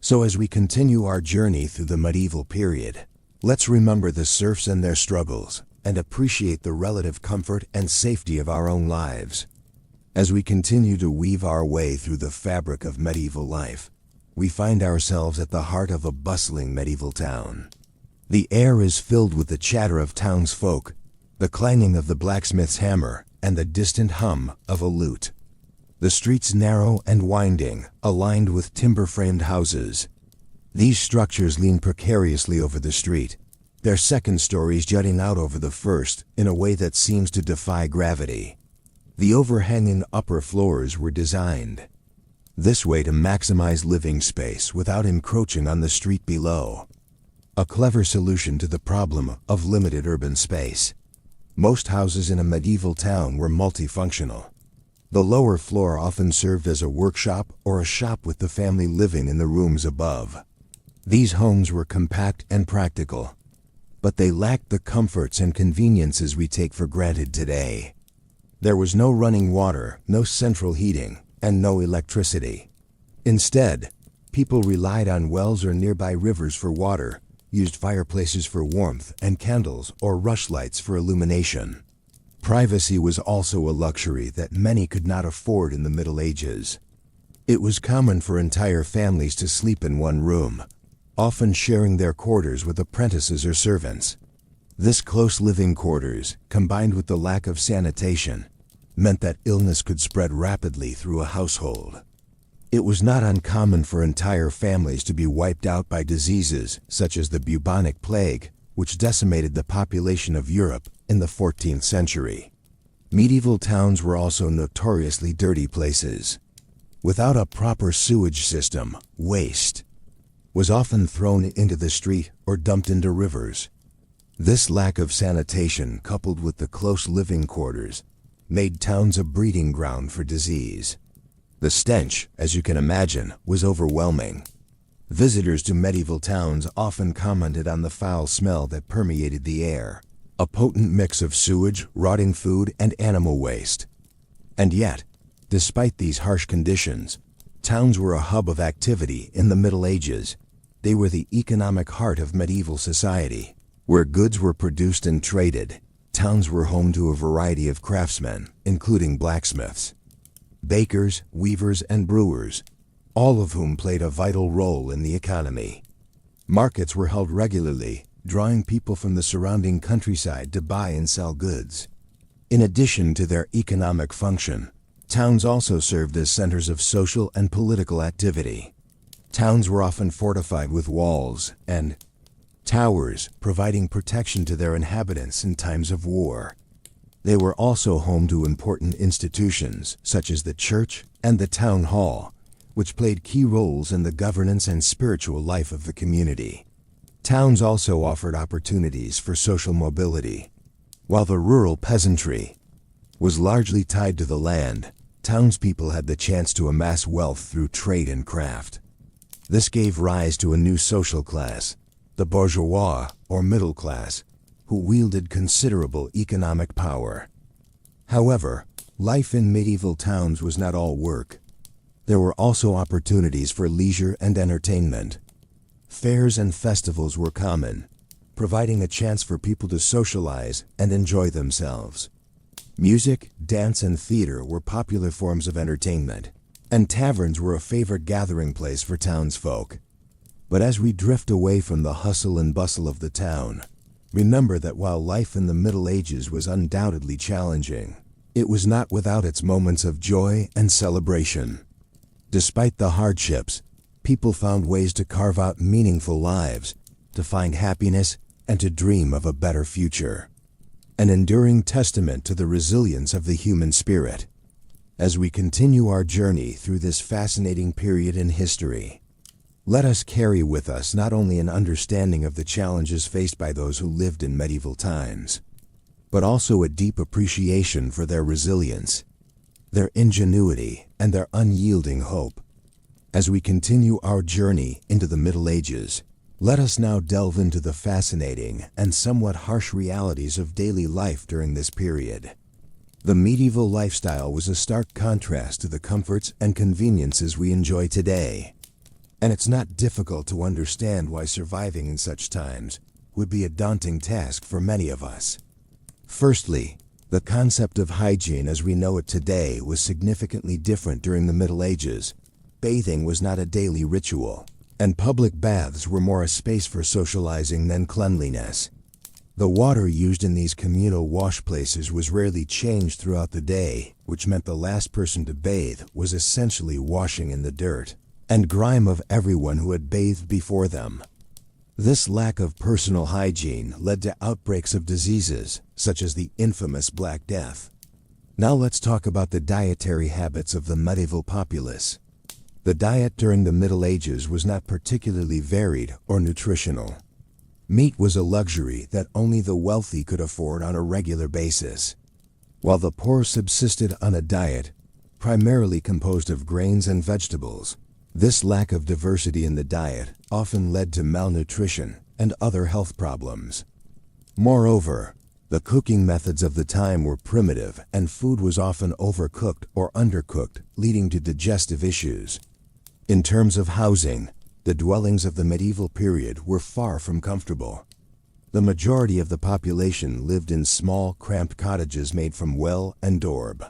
So as we continue our journey through the medieval period, let's remember the serfs and their struggles, and appreciate the relative comfort and safety of our own lives. As we continue to weave our way through the fabric of medieval life, we find ourselves at the heart of a bustling medieval town. The air is filled with the chatter of townsfolk, the clanging of the blacksmith's hammer, and the distant hum of a lute. The streets narrow and winding, aligned with timber-framed houses. These structures lean precariously over the street, their second stories jutting out over the first in a way that seems to defy gravity. The overhanging upper floors were designed this way to maximize living space without encroaching on the street below. A clever solution to the problem of limited urban space. Most houses in a medieval town were multifunctional. The lower floor often served as a workshop or a shop, with the family living in the rooms above. These homes were compact and practical, but they lacked the comforts and conveniences we take for granted today. There was no running water, no central heating, and no electricity. Instead, people relied on wells or nearby rivers for water, used fireplaces for warmth, and candles or rushlights for illumination. Privacy was also a luxury that many could not afford in the Middle Ages. It was common for entire families to sleep in one room, often sharing their quarters with apprentices or servants. This close living quarters, combined with the lack of sanitation, meant that illness could spread rapidly through a household. It was not uncommon for entire families to be wiped out by diseases such as the bubonic plague, which decimated the population of Europe in the 14th century. Medieval towns were also notoriously dirty places. Without a proper sewage system, waste was often thrown into the street or dumped into rivers. This lack of sanitation, coupled with the close living quarters, made towns a breeding ground for disease. The stench, as you can imagine, was overwhelming. Visitors to medieval towns often commented on the foul smell that permeated the air, a potent mix of sewage, rotting food, and animal waste. And yet, despite these harsh conditions, towns were a hub of activity in the Middle Ages. They were the economic heart of medieval society. Where goods were produced and traded, towns were home to a variety of craftsmen, including blacksmiths, bakers, weavers, and brewers, all of whom played a vital role in the economy. Markets were held regularly, drawing people from the surrounding countryside to buy and sell goods. In addition to their economic function, towns also served as centers of social and political activity. Towns were often fortified with walls and towers, providing protection to their inhabitants in times of war. They were also home to important institutions, such as the church and the town hall, which played key roles in the governance and spiritual life of the community. Towns also offered opportunities for social mobility. While the rural peasantry was largely tied to the land, townspeople had the chance to amass wealth through trade and craft. This gave rise to a new social class, the bourgeois, or middle class, who wielded considerable economic power. However, life in medieval towns was not all work. There were also opportunities for leisure and entertainment. Fairs and festivals were common, providing a chance for people to socialize and enjoy themselves. Music, dance, and theater were popular forms of entertainment, and taverns were a favorite gathering place for townsfolk. But as we drift away from the hustle and bustle of the town, remember that while life in the Middle Ages was undoubtedly challenging, it was not without its moments of joy and celebration. Despite the hardships, people found ways to carve out meaningful lives, to find happiness, and to dream of a better future. An enduring testament to the resilience of the human spirit. As we continue our journey through this fascinating period in history, let us carry with us not only an understanding of the challenges faced by those who lived in medieval times, but also a deep appreciation for their resilience, their ingenuity, and their unyielding hope. As we continue our journey into the Middle Ages, let us now delve into the fascinating and somewhat harsh realities of daily life during this period. The medieval lifestyle was a stark contrast to the comforts and conveniences we enjoy today. And it's not difficult to understand why surviving in such times would be a daunting task for many of us. Firstly, the concept of hygiene as we know it today was significantly different during the Middle Ages. Bathing was not a daily ritual, and public baths were more a space for socializing than cleanliness. The water used in these communal wash places was rarely changed throughout the day, which meant the last person to bathe was essentially washing in the dirt and grime of everyone who had bathed before them. This lack of personal hygiene led to outbreaks of diseases, such as the infamous Black Death. Now let's talk about the dietary habits of the medieval populace. The diet during the Middle Ages was not particularly varied or nutritional. Meat was a luxury that only the wealthy could afford on a regular basis, while the poor subsisted on a diet primarily composed of grains and vegetables. This lack of diversity in the diet often led to malnutrition and other health problems. Moreover, the cooking methods of the time were primitive and food was often overcooked or undercooked, leading to digestive issues. In terms of housing, the dwellings of the medieval period were far from comfortable. The majority of the population lived in small, cramped cottages made from well and daub.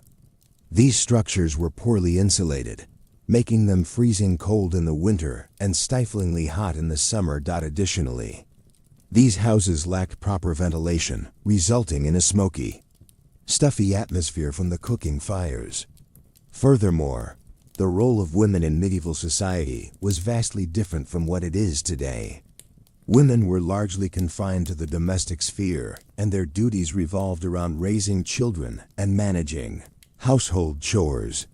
These structures were poorly insulated, making them freezing cold in the winter and stiflingly hot in the summer. Additionally, these houses lacked proper ventilation, resulting in a smoky, stuffy atmosphere from the cooking fires. Furthermore, the role of women in medieval society was vastly different from what it is today. Women were largely confined to the domestic sphere, and their duties revolved around raising children and managing household chores.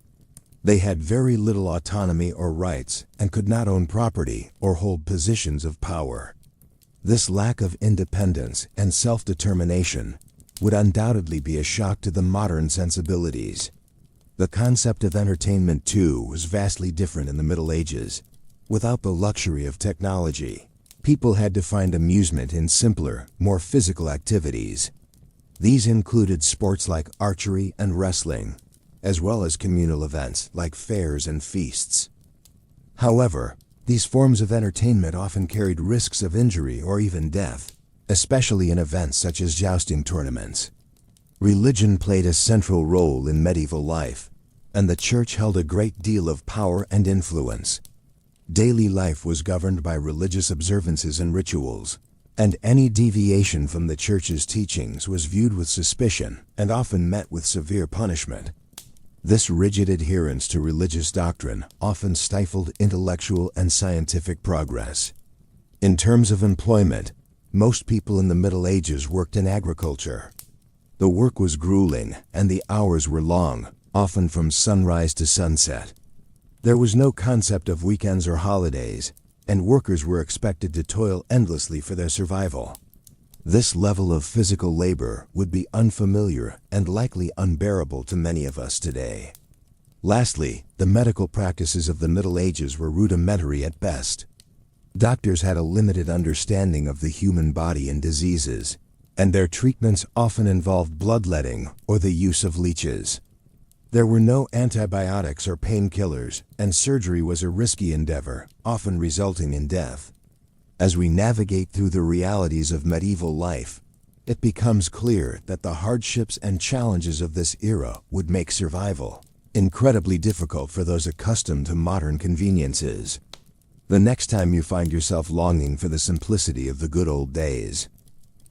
They had very little autonomy or rights and could not own property or hold positions of power. This lack of independence and self-determination would undoubtedly be a shock to the modern sensibilities. The concept of entertainment, too, was vastly different in the Middle Ages. Without the luxury of technology, people had to find amusement in simpler, more physical activities. These included sports like archery and wrestling, as well as communal events like fairs and feasts. However, these forms of entertainment often carried risks of injury or even death, especially in events such as jousting tournaments. Religion played a central role in medieval life, and the church held a great deal of power and influence. Daily life was governed by religious observances and rituals, and any deviation from the church's teachings was viewed with suspicion and often met with severe punishment. This rigid adherence to religious doctrine often stifled intellectual and scientific progress. In terms of employment, most people in the Middle Ages worked in agriculture. The work was grueling, and the hours were long, often from sunrise to sunset. There was no concept of weekends or holidays, and workers were expected to toil endlessly for their survival. This level of physical labor would be unfamiliar and likely unbearable to many of us today. Lastly, the medical practices of the Middle Ages were rudimentary at best. Doctors had a limited understanding of the human body and diseases, and their treatments often involved bloodletting or the use of leeches. There were no antibiotics or painkillers, and surgery was a risky endeavor, often resulting in death. As we navigate through the realities of medieval life, it becomes clear that the hardships and challenges of this era would make survival incredibly difficult for those accustomed to modern conveniences. The next time you find yourself longing for the simplicity of the good old days,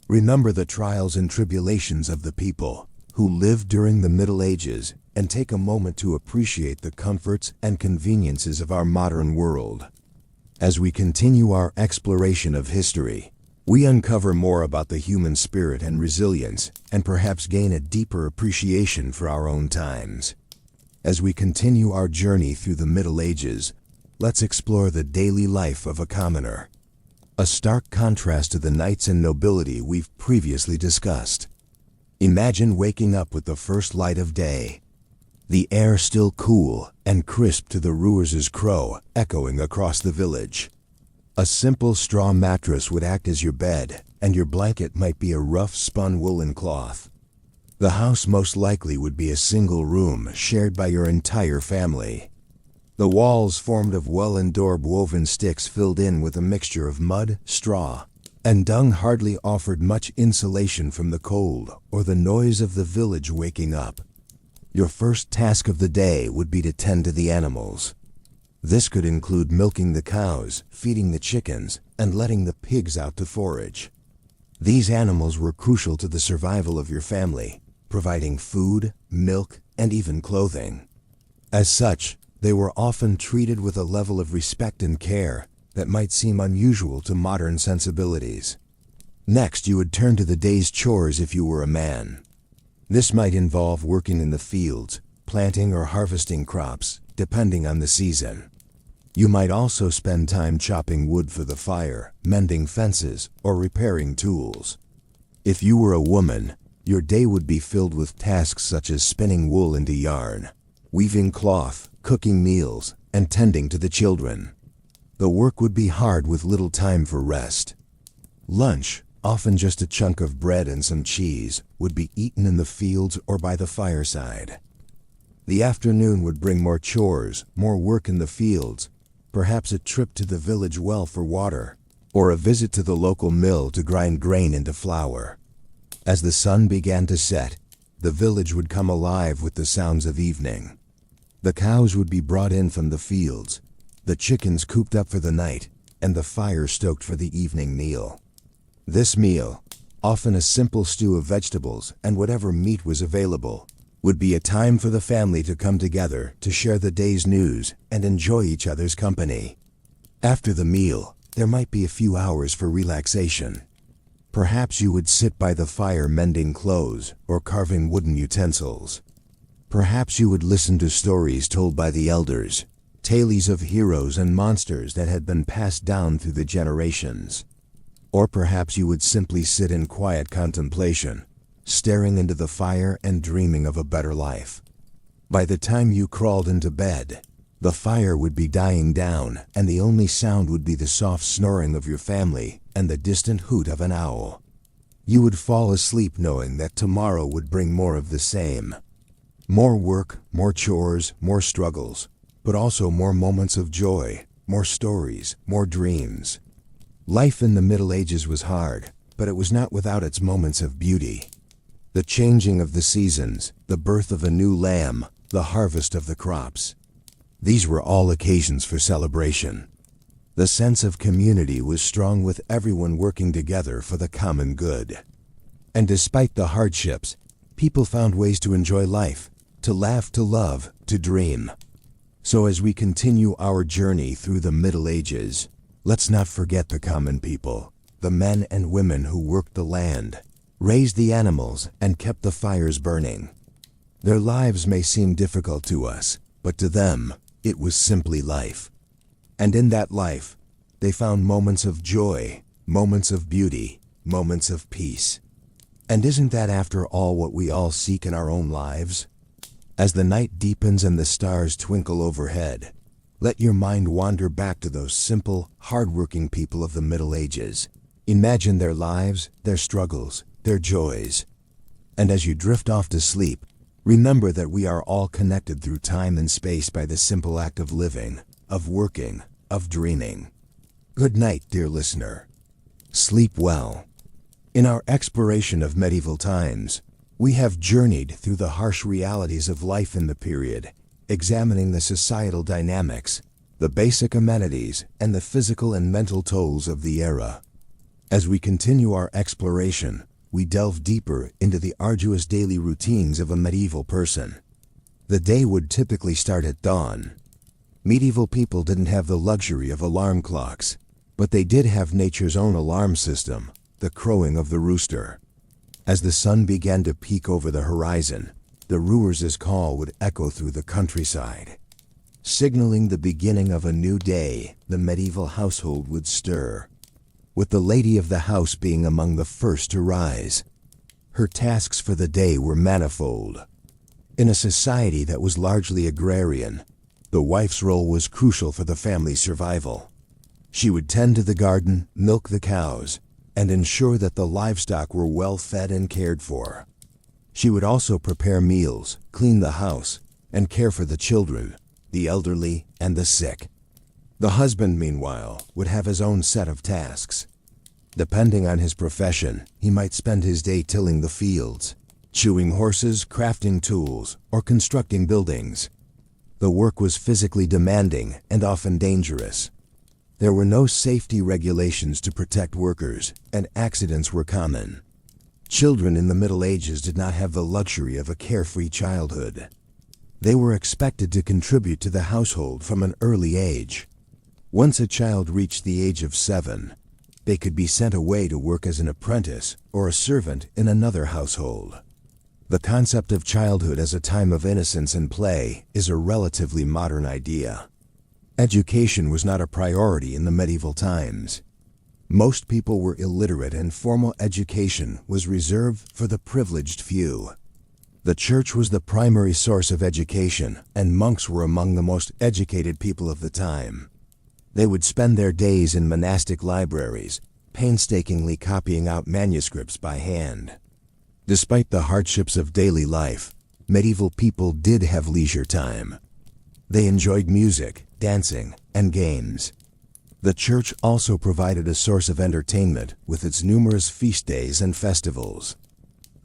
remember the trials and tribulations of the people who lived during the Middle Ages, and take a moment to appreciate the comforts and conveniences of our modern world. As we continue our exploration of history, we uncover more about the human spirit and resilience, and perhaps gain a deeper appreciation for our own times. As we continue our journey through the Middle Ages, let's explore the daily life of a commoner. A stark contrast to the knights and nobility we've previously discussed. Imagine waking up with the first light of day. The air still cool and crisp to the ruer's crow echoing across the village. A simple straw mattress would act as your bed, and your blanket might be a rough spun woolen cloth. The house most likely would be a single room shared by your entire family. The walls formed of well-endured woven sticks filled in with a mixture of mud, straw, and dung hardly offered much insulation from the cold or the noise of the village waking up. Your first task of the day would be to tend to the animals. This could include milking the cows, feeding the chickens, and letting the pigs out to forage. These animals were crucial to the survival of your family, providing food, milk, and even clothing. As such, they were often treated with a level of respect and care that might seem unusual to modern sensibilities. Next, you would turn to the day's chores if you were a man. This might involve working in the fields, planting or harvesting crops, depending on the season. You might also spend time chopping wood for the fire, mending fences, or repairing tools. If you were a woman, your day would be filled with tasks such as spinning wool into yarn, weaving cloth, cooking meals, and tending to the children. The work would be hard with little time for rest. Lunch, often just a chunk of bread and some cheese, would be eaten in the fields or by the fireside. The afternoon would bring more chores, more work in the fields, perhaps a trip to the village well for water, or a visit to the local mill to grind grain into flour. As the sun began to set, the village would come alive with the sounds of evening. The cows would be brought in from the fields, the chickens cooped up for the night, and the fire stoked for the evening meal. This meal, often a simple stew of vegetables and whatever meat was available, would be a time for the family to come together to share the day's news and enjoy each other's company. After the meal, there might be a few hours for relaxation. Perhaps you would sit by the fire mending clothes or carving wooden utensils. Perhaps you would listen to stories told by the elders, tales of heroes and monsters that had been passed down through the generations. Or perhaps you would simply sit in quiet contemplation, staring into the fire and dreaming of a better life. By the time you crawled into bed, the fire would be dying down, and the only sound would be the soft snoring of your family and the distant hoot of an owl. You would fall asleep knowing that tomorrow would bring more of the same. More work, more chores, more struggles, but also more moments of joy, more stories, more dreams. Life in the Middle Ages was hard, but it was not without its moments of beauty. The changing of the seasons, the birth of a new lamb, the harvest of the crops. These were all occasions for celebration. The sense of community was strong, with everyone working together for the common good. And despite the hardships, people found ways to enjoy life, to laugh, to love, to dream. So as we continue our journey through the Middle Ages, let's not forget the common people, the men and women who worked the land, raised the animals, and kept the fires burning. Their lives may seem difficult to us, but to them, it was simply life. And in that life, they found moments of joy, moments of beauty, moments of peace. And isn't that after all what we all seek in our own lives? As the night deepens and the stars twinkle overhead, let your mind wander back to those simple, hard-working people of the Middle Ages. Imagine their lives, their struggles, their joys. And as you drift off to sleep, remember that we are all connected through time and space by the simple act of living, of working, of dreaming. Good night, dear listener. Sleep well. In our exploration of medieval times, we have journeyed through the harsh realities of life in the period, examining the societal dynamics, the basic amenities, and the physical and mental tolls of the era. As we continue our exploration, we delve deeper into the arduous daily routines of a medieval person. The day would typically start at dawn. Medieval people didn't have the luxury of alarm clocks, but they did have nature's own alarm system, the crowing of the rooster. As the sun began to peek over the horizon, the ruer's call would echo through the countryside. Signaling the beginning of a new day, the medieval household would stir, with the lady of the house being among the first to rise. Her tasks for the day were manifold. In a society that was largely agrarian, the wife's role was crucial for the family's survival. She would tend to the garden, milk the cows, and ensure that the livestock were well fed and cared for. She would also prepare meals, clean the house, and care for the children, the elderly, and the sick. The husband, meanwhile, would have his own set of tasks. Depending on his profession, he might spend his day tilling the fields, shoeing horses, crafting tools, or constructing buildings. The work was physically demanding and often dangerous. There were no safety regulations to protect workers, and accidents were common. Children in the Middle Ages did not have the luxury of a carefree childhood. They were expected to contribute to the household from an early age. Once a child reached the age of 7, they could be sent away to work as an apprentice or a servant in another household. The concept of childhood as a time of innocence and play is a relatively modern idea. Education was not a priority in the medieval times. Most people were illiterate, and formal education was reserved for the privileged few. The church was the primary source of education, and monks were among the most educated people of the time. They would spend their days in monastic libraries, painstakingly copying out manuscripts by hand. Despite the hardships of daily life, medieval people did have leisure time. They enjoyed music, dancing, and games. The church also provided a source of entertainment with its numerous feast days and festivals.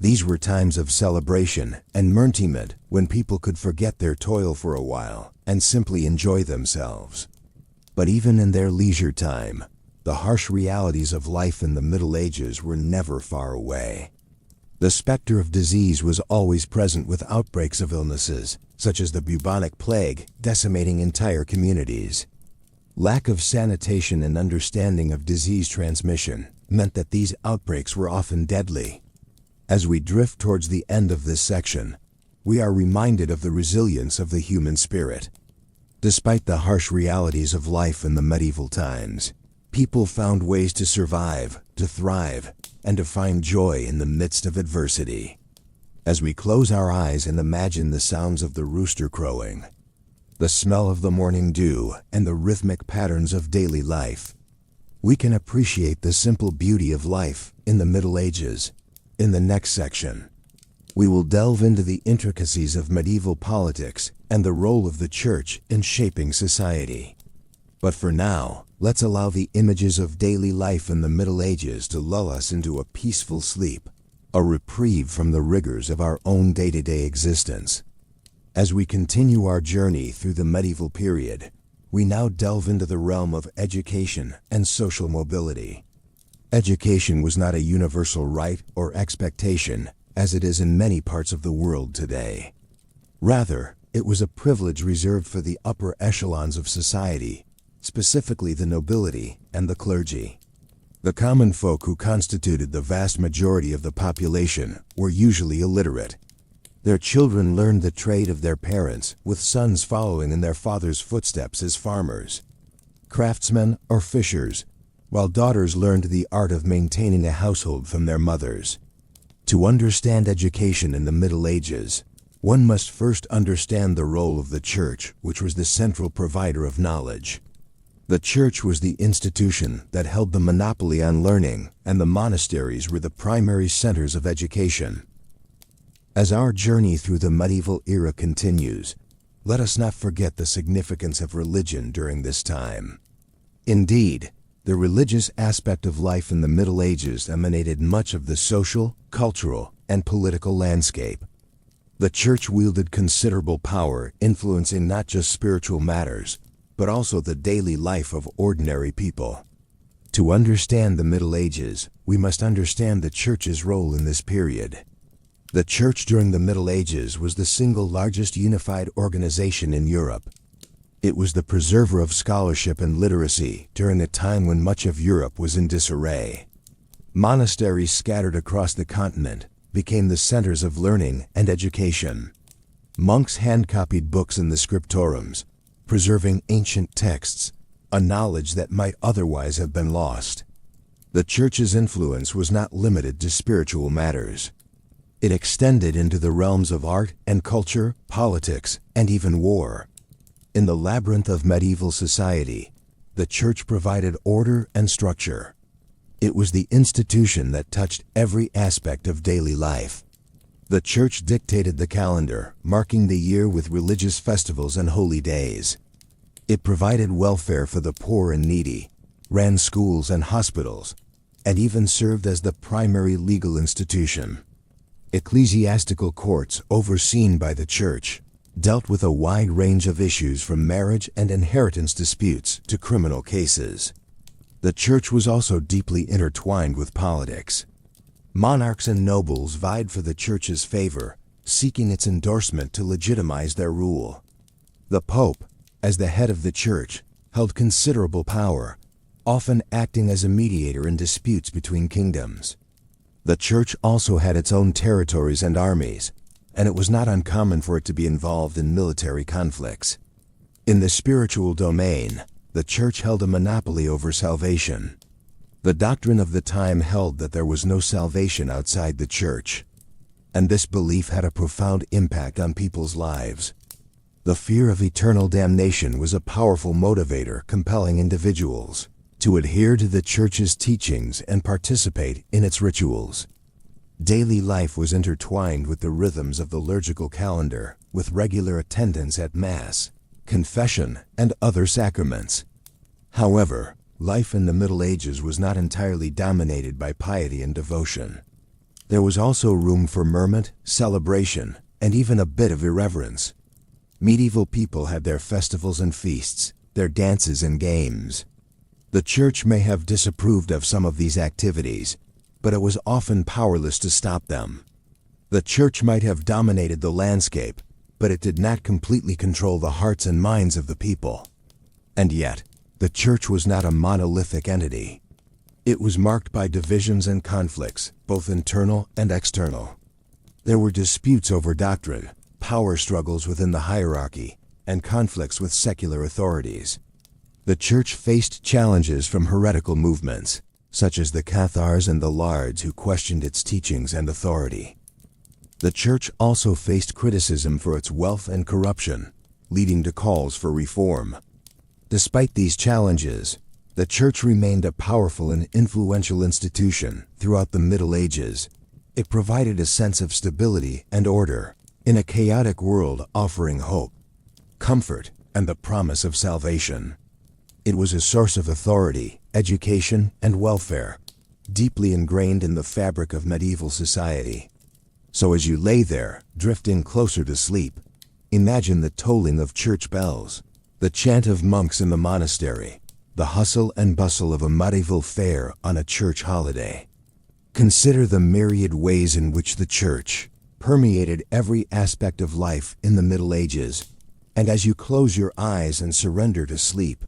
These were times of celebration and merriment when people could forget their toil for a while and simply enjoy themselves. But even in their leisure time, the harsh realities of life in the Middle Ages were never far away. The specter of disease was always present, with outbreaks of illnesses, such as the bubonic plague, decimating entire communities. Lack of sanitation and understanding of disease transmission meant that these outbreaks were often deadly. As we drift towards the end of this section, we are reminded of the resilience of the human spirit. Despite the harsh realities of life in the medieval times, people found ways to survive, to thrive, and to find joy in the midst of adversity. As we close our eyes and imagine the sounds of the rooster crowing, the smell of the morning dew, and the rhythmic patterns of daily life, we can appreciate the simple beauty of life in the Middle Ages. In the next section, we will delve into the intricacies of medieval politics and the role of the Church in shaping society. But for now, let's allow the images of daily life in the Middle Ages to lull us into a peaceful sleep, a reprieve from the rigors of our own day-to-day existence. As we continue our journey through the medieval period, we now delve into the realm of education and social mobility. Education was not a universal right or expectation, as it is in many parts of the world today. Rather, it was a privilege reserved for the upper echelons of society, specifically the nobility and the clergy. The common folk who constituted the vast majority of the population were usually illiterate. Their children learned the trade of their parents, with sons following in their fathers' footsteps as farmers, craftsmen, or fishers, while daughters learned the art of maintaining a household from their mothers. To understand education in the Middle Ages, one must first understand the role of the Church, which was the central provider of knowledge. The Church was the institution that held the monopoly on learning, and the monasteries were the primary centers of education. As our journey through the medieval era continues, let us not forget the significance of religion during this time. Indeed, the religious aspect of life in the Middle Ages emanated much of the social, cultural, and political landscape. The Church wielded considerable power, influencing not just spiritual matters, but also the daily life of ordinary people. To understand the Middle Ages, we must understand the Church's role in this period. The Church during the Middle Ages was the single largest unified organization in Europe. It was the preserver of scholarship and literacy during a time when much of Europe was in disarray. Monasteries scattered across the continent became the centers of learning and education. Monks hand-copied books in the scriptoriums, preserving ancient texts, a knowledge that might otherwise have been lost. The Church's influence was not limited to spiritual matters. It extended into the realms of art and culture, politics, and even war. In the labyrinth of medieval society, the Church provided order and structure. It was the institution that touched every aspect of daily life. The Church dictated the calendar, marking the year with religious festivals and holy days. It provided welfare for the poor and needy, ran schools and hospitals, and even served as the primary legal institution. Ecclesiastical courts, overseen by the Church, dealt with a wide range of issues from marriage and inheritance disputes to criminal cases. The Church was also deeply intertwined with politics. Monarchs and nobles vied for the Church's favor, seeking its endorsement to legitimize their rule. The Pope, as the head of the Church, held considerable power, often acting as a mediator in disputes between kingdoms. The Church also had its own territories and armies, and it was not uncommon for it to be involved in military conflicts. In the spiritual domain, the Church held a monopoly over salvation. The doctrine of the time held that there was no salvation outside the Church, and this belief had a profound impact on people's lives. The fear of eternal damnation was a powerful motivator, compelling individuals to adhere to the Church's teachings and participate in its rituals. Daily life was intertwined with the rhythms of the liturgical calendar, with regular attendance at Mass, confession, and other sacraments. However, life in the Middle Ages was not entirely dominated by piety and devotion. There was also room for merriment, celebration, and even a bit of irreverence. Medieval people had their festivals and feasts, their dances and games. The Church may have disapproved of some of these activities, but it was often powerless to stop them. The Church might have dominated the landscape, but it did not completely control the hearts and minds of the people. And yet, The church was not a monolithic entity. It was marked by divisions and conflicts, both internal and external. There were disputes over doctrine, power struggles within the hierarchy, and conflicts with secular authorities. The church faced challenges from heretical movements, such as the Cathars and the Lards, who questioned its teachings and authority. The church also faced criticism for its wealth and corruption, leading to calls for reform. Despite these challenges, the church remained a powerful and influential institution throughout the Middle Ages. It provided a sense of stability and order in a chaotic world, offering hope, comfort, and the promise of salvation. It was a source of authority, education, and welfare, deeply ingrained in the fabric of medieval society. So as you lay there, drifting closer to sleep, imagine the tolling of church bells, the chant of monks in the monastery, the hustle and bustle of a medieval fair on a church holiday. Consider the myriad ways in which the church permeated every aspect of life in the Middle Ages. And as you close your eyes and surrender to sleep,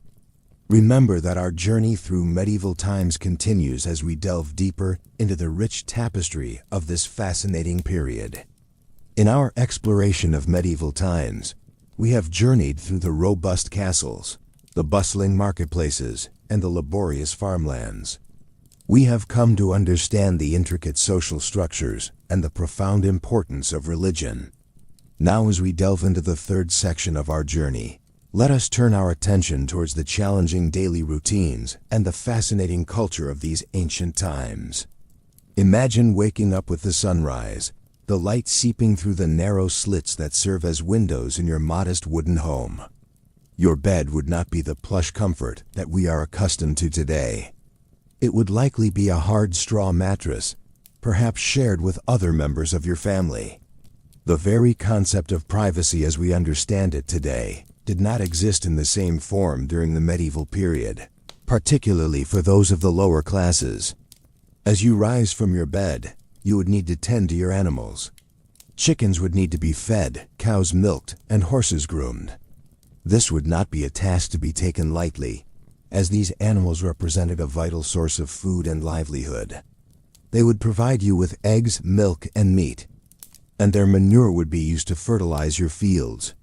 remember that our journey through medieval times continues as we delve deeper into the rich tapestry of this fascinating period. In our exploration of medieval times, we have journeyed through the robust castles, the bustling marketplaces, and the laborious farmlands. We have come to understand the intricate social structures and the profound importance of religion. Now, as we delve into the third section of our journey, let us turn our attention towards the challenging daily routines and the fascinating culture of these ancient times. Imagine waking up with the sunrise, the light seeping through the narrow slits that serve as windows in your modest wooden home. Your bed would not be the plush comfort that we are accustomed to today. It would likely be a hard straw mattress, perhaps shared with other members of your family. The very concept of privacy as we understand it today did not exist in the same form during the medieval period, particularly for those of the lower classes. As you rise from your bed, you would need to tend to your animals. Chickens would need to be fed, cows milked, and horses groomed. This would not be a task to be taken lightly, as these animals represented a vital source of food and livelihood. They would provide you with eggs, milk, and meat, and their manure would be used to fertilize your fields.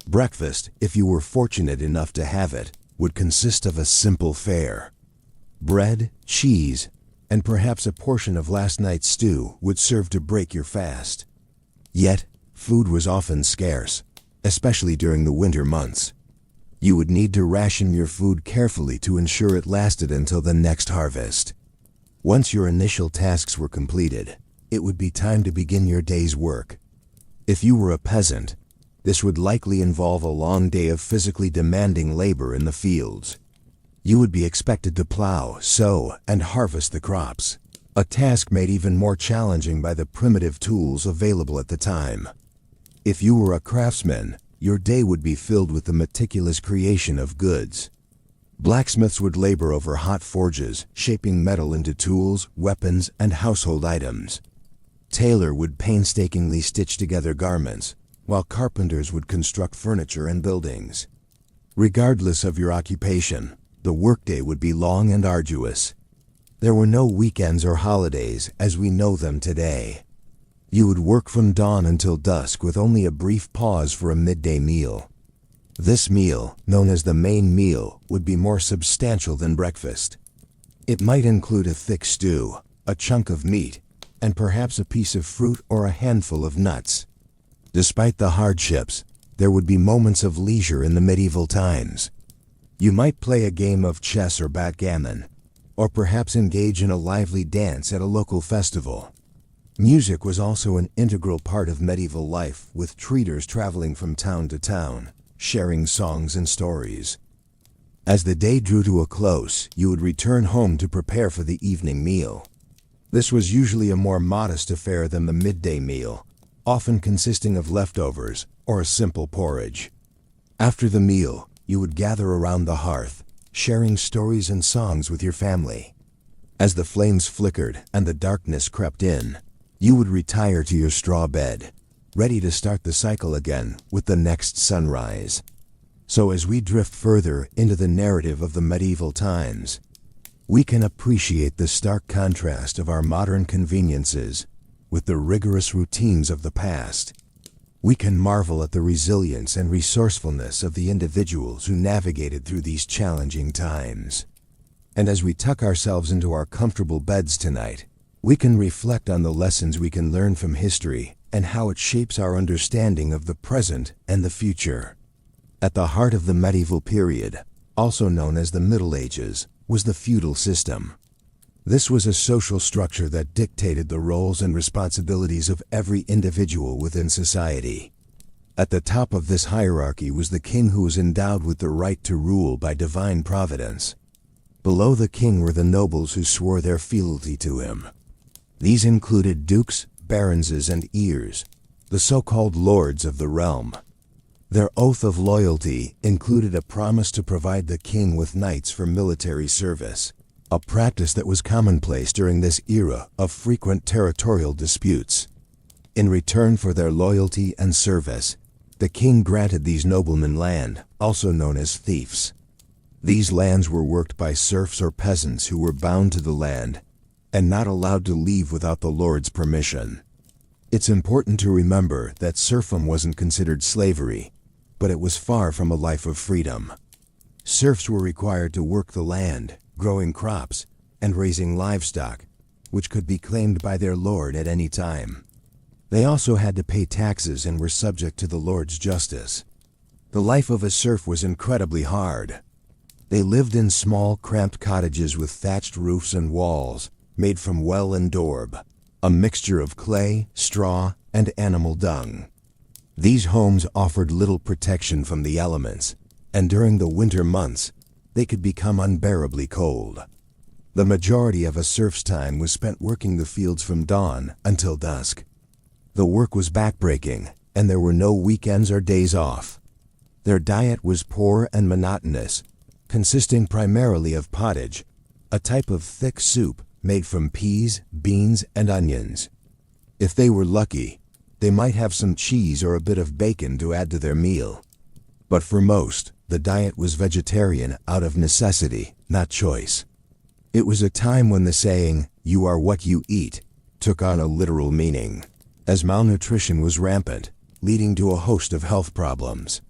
Breakfast, if you were fortunate enough to have it, would consist of a simple fare. Bread, cheese, and perhaps a portion of last night's stew would serve to break your fast. Yet, food was often scarce, especially during the winter months. You would need to ration your food carefully to ensure it lasted until the next harvest. Once your initial tasks were completed, it would be time to begin your day's work. If you were a peasant, this would likely involve a long day of physically demanding labor in the fields. You would be expected to plow, sow, and harvest the crops, a task made even more challenging by the primitive tools available at the time. If you were a craftsman, your day would be filled with the meticulous creation of goods. Blacksmiths would labor over hot forges, shaping metal into tools, weapons, and household items. Tailor would painstakingly stitch together garments, while carpenters would construct furniture and buildings. Regardless of your occupation, the workday would be long and arduous. There were no weekends or holidays as we know them today. You would work from dawn until dusk with only a brief pause for a midday meal. This meal, known as the main meal, would be more substantial than breakfast. It might include a thick stew, a chunk of meat, and perhaps a piece of fruit or a handful of nuts. Despite the hardships, there would be moments of leisure in the medieval times. You might play a game of chess or backgammon, or perhaps engage in a lively dance at a local festival. Music was also an integral part of medieval life, with treaters traveling from town to town, sharing songs and stories. As the day drew to a close, you would return home to prepare for the evening meal. This was usually a more modest affair than the midday meal, often consisting of leftovers or a simple porridge. After the meal, you would gather around the hearth, sharing stories and songs with your family. As the flames flickered and the darkness crept in, you would retire to your straw bed, ready to start the cycle again with the next sunrise. So as we drift further into the narrative of the medieval times, we can appreciate the stark contrast of our modern conveniences with the rigorous routines of the past. We can marvel at the resilience and resourcefulness of the individuals who navigated through these challenging times. And as we tuck ourselves into our comfortable beds tonight, we can reflect on the lessons we can learn from history and how it shapes our understanding of the present and the future. At the heart of the medieval period, also known as the Middle Ages, was the feudal system. This was a social structure that dictated the roles and responsibilities of every individual within society. At the top of this hierarchy was the king, who was endowed with the right to rule by divine providence. Below the king were the nobles who swore their fealty to him. These included dukes, baronses, and ears, the so-called lords of the realm. Their oath of loyalty included a promise to provide the king with knights for military service, a practice that was commonplace during this era of frequent territorial disputes. In return for their loyalty and service, the king granted these noblemen land, also known as fiefs. These lands were worked by serfs or peasants who were bound to the land and not allowed to leave without the lord's permission. It's important to remember that serfdom wasn't considered slavery, but it was far from a life of freedom. Serfs were required to work the land, growing crops, and raising livestock, which could be claimed by their lord at any time. They also had to pay taxes and were subject to the lord's justice. The life of a serf was incredibly hard. They lived in small, cramped cottages with thatched roofs and walls, made from well and daub, a mixture of clay, straw, and animal dung. These homes offered little protection from the elements, and during the winter months, they could become unbearably cold. The majority of a serf's time was spent working the fields from dawn until dusk. The work was backbreaking, and there were no weekends or days off. Their diet was poor and monotonous, consisting primarily of pottage, a type of thick soup made from peas, beans, and onions. If they were lucky, they might have some cheese or a bit of bacon to add to their meal. But for most, the diet was vegetarian out of necessity, not choice. It was a time when the saying, "You are what you eat," took on a literal meaning, as malnutrition was rampant, leading to a host of health problems.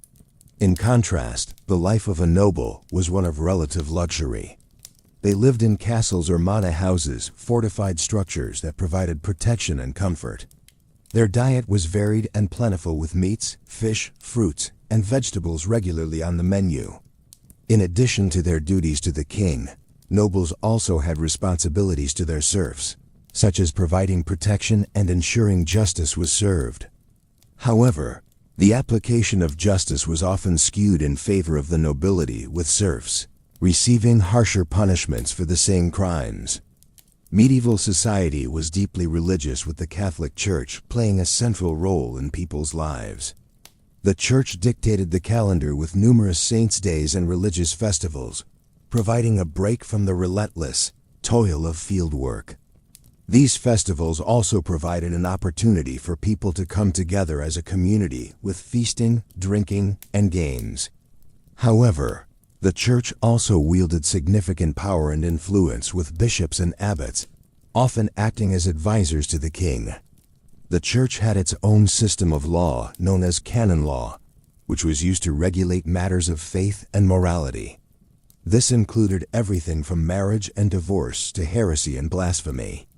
In contrast, the life of a noble was one of relative luxury. They lived in castles or manor houses, fortified structures that provided protection and comfort. Their diet was varied and plentiful, with meats, fish, fruits, and vegetables regularly on the menu. In addition to their duties to the king, nobles also had responsibilities to their serfs, such as providing protection and ensuring justice was served. However, the application of justice was often skewed in favor of the nobility, with serfs receiving harsher punishments for the same crimes. Medieval society was deeply religious, with the Catholic Church playing a central role in people's lives. The Church dictated the calendar with numerous saints' days and religious festivals, providing a break from the relentless toil of field work. These festivals also provided an opportunity for people to come together as a community with feasting, drinking, and games. However, the Church also wielded significant power and influence, with bishops and abbots often acting as advisors to the king. The Church had its own system of law, known as canon law, which was used to regulate matters of faith and morality. This included everything from marriage and divorce to heresy and blasphemy.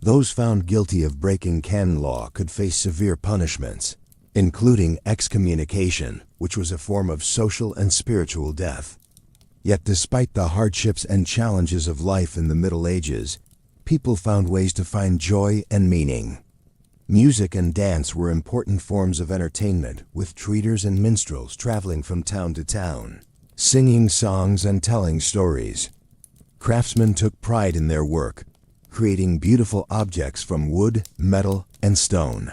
Those found guilty of breaking canon law could face severe punishments, including excommunication, which was a form of social and spiritual death. Yet despite the hardships and challenges of life in the Middle Ages, people found ways to find joy and meaning. Music and dance were important forms of entertainment, with treaters and minstrels traveling from town to town, singing songs and telling stories. Craftsmen took pride in their work, creating beautiful objects from wood, metal, and stone.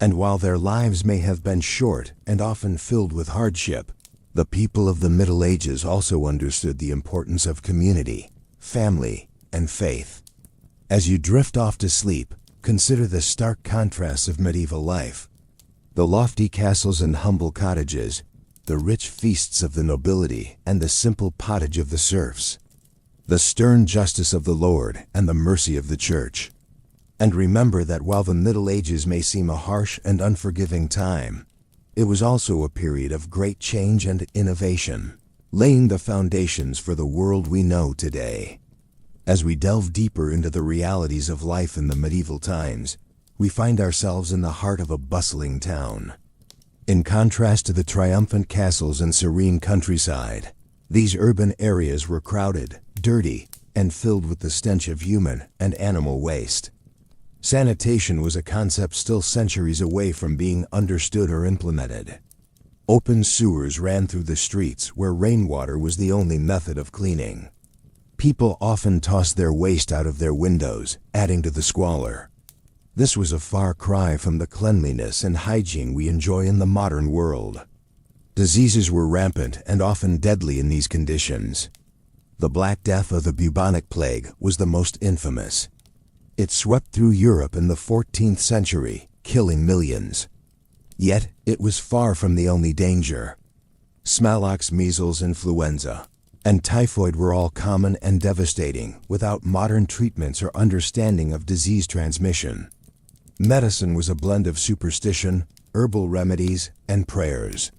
And while their lives may have been short and often filled with hardship, the people of the Middle Ages also understood the importance of community, family, and faith. As you drift off to sleep, consider the stark contrasts of medieval life. The lofty castles and humble cottages, the rich feasts of the nobility and the simple pottage of the serfs, the stern justice of the Lord and the mercy of the Church. And remember that while the Middle Ages may seem a harsh and unforgiving time, it was also a period of great change and innovation, laying the foundations for the world we know today. As we delve deeper into the realities of life in the medieval times, we find ourselves in the heart of a bustling town. In contrast to the triumphant castles and serene countryside, these urban areas were crowded, dirty, and filled with the stench of human and animal waste. Sanitation was a concept still centuries away from being understood or implemented. Open sewers ran through the streets where rainwater was the only method of cleaning. People often tossed their waste out of their windows, adding to the squalor. This was a far cry from the cleanliness and hygiene we enjoy in the modern world. Diseases were rampant and often deadly in these conditions. The Black Death or the bubonic plague was the most infamous. It swept through Europe in the 14th century, killing millions. Yet, it was far from the only danger. Smallpox, measles, influenza, and typhoid were all common and devastating without modern treatments or understanding of disease transmission. Medicine was a blend of superstition, herbal remedies, and prayers.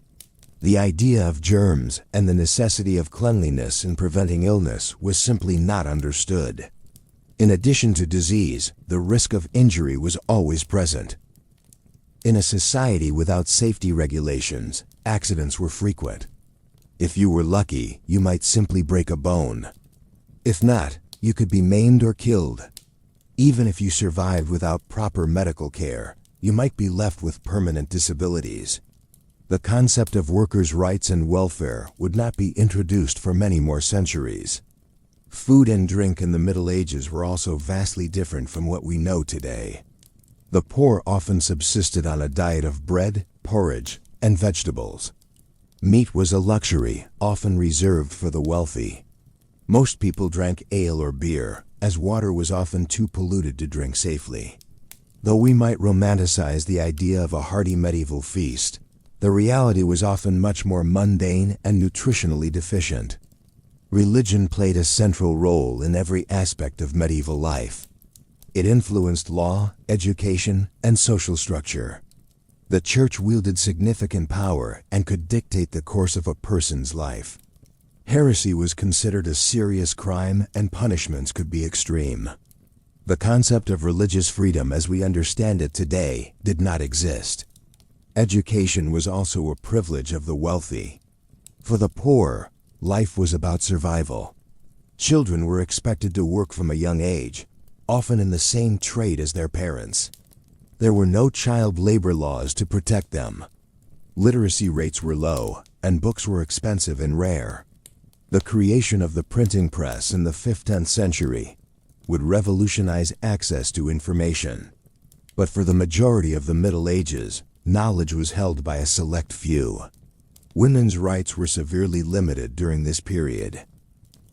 The idea of germs and the necessity of cleanliness in preventing illness was simply not understood. In addition to disease, the risk of injury was always present. In a society without safety regulations, accidents were frequent. If you were lucky, you might simply break a bone. If not, you could be maimed or killed. Even if you survived without proper medical care, you might be left with permanent disabilities. The concept of workers' rights and welfare would not be introduced for many more centuries. Food and drink in the Middle Ages were also vastly different from what we know today. The poor often subsisted on a diet of bread, porridge, and vegetables. Meat was a luxury, often reserved for the wealthy. Most people drank ale or beer, as water was often too polluted to drink safely. Though we might romanticize the idea of a hearty medieval feast, the reality was often much more mundane and nutritionally deficient. Religion played a central role in every aspect of medieval life. It influenced law, education, and social structure. The church wielded significant power and could dictate the course of a person's life. Heresy was considered a serious crime and punishments could be extreme. The concept of religious freedom as we understand it today did not exist. Education was also a privilege of the wealthy. For the poor, life was about survival. Children were expected to work from a young age, often in the same trade as their parents. There were no child labor laws to protect them. Literacy rates were low, and books were expensive and rare. The creation of the printing press in the 15th century would revolutionize access to information. But for the majority of the Middle Ages, knowledge was held by a select few. Women's rights were severely limited during this period.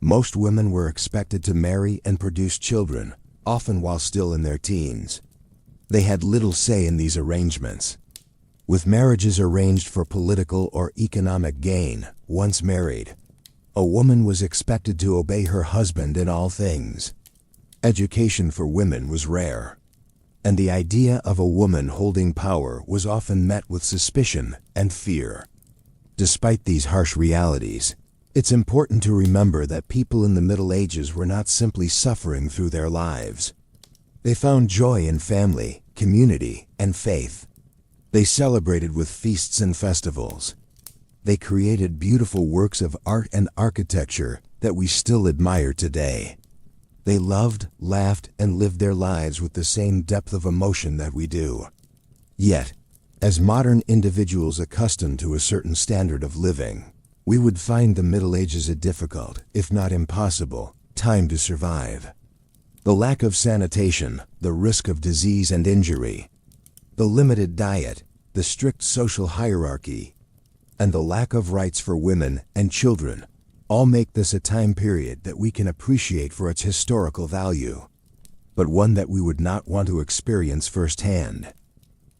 Most women were expected to marry and produce children, often while still in their teens. They had little say in these arrangements. With marriages arranged for political or economic gain, once married, a woman was expected to obey her husband in all things. Education for women was rare, and the idea of a woman holding power was often met with suspicion and fear. Despite these harsh realities, it's important to remember that people in the Middle Ages were not simply suffering through their lives. They found joy in family, community, and faith. They celebrated with feasts and festivals. They created beautiful works of art and architecture that we still admire today. They loved, laughed, and lived their lives with the same depth of emotion that we do. Yet, as modern individuals accustomed to a certain standard of living, we would find the Middle Ages a difficult, if not impossible, time to survive. The lack of sanitation, the risk of disease and injury, the limited diet, the strict social hierarchy, and the lack of rights for women and children all make this a time period that we can appreciate for its historical value, but one that we would not want to experience firsthand.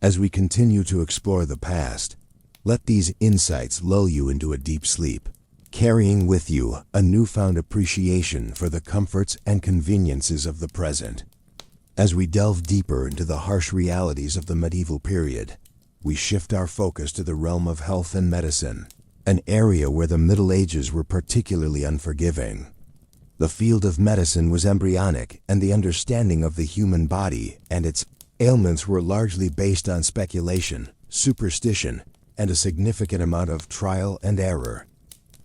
As we continue to explore the past, Let these insights lull you into a deep sleep, carrying with you a newfound appreciation for the comforts and conveniences of the present. As we delve deeper into the harsh realities of the medieval period, we shift our focus to the realm of health and medicine, an area where the Middle Ages were particularly unforgiving. The field of medicine was embryonic, and the understanding of the human body and its ailments were largely based on speculation, superstition, and a significant amount of trial and error.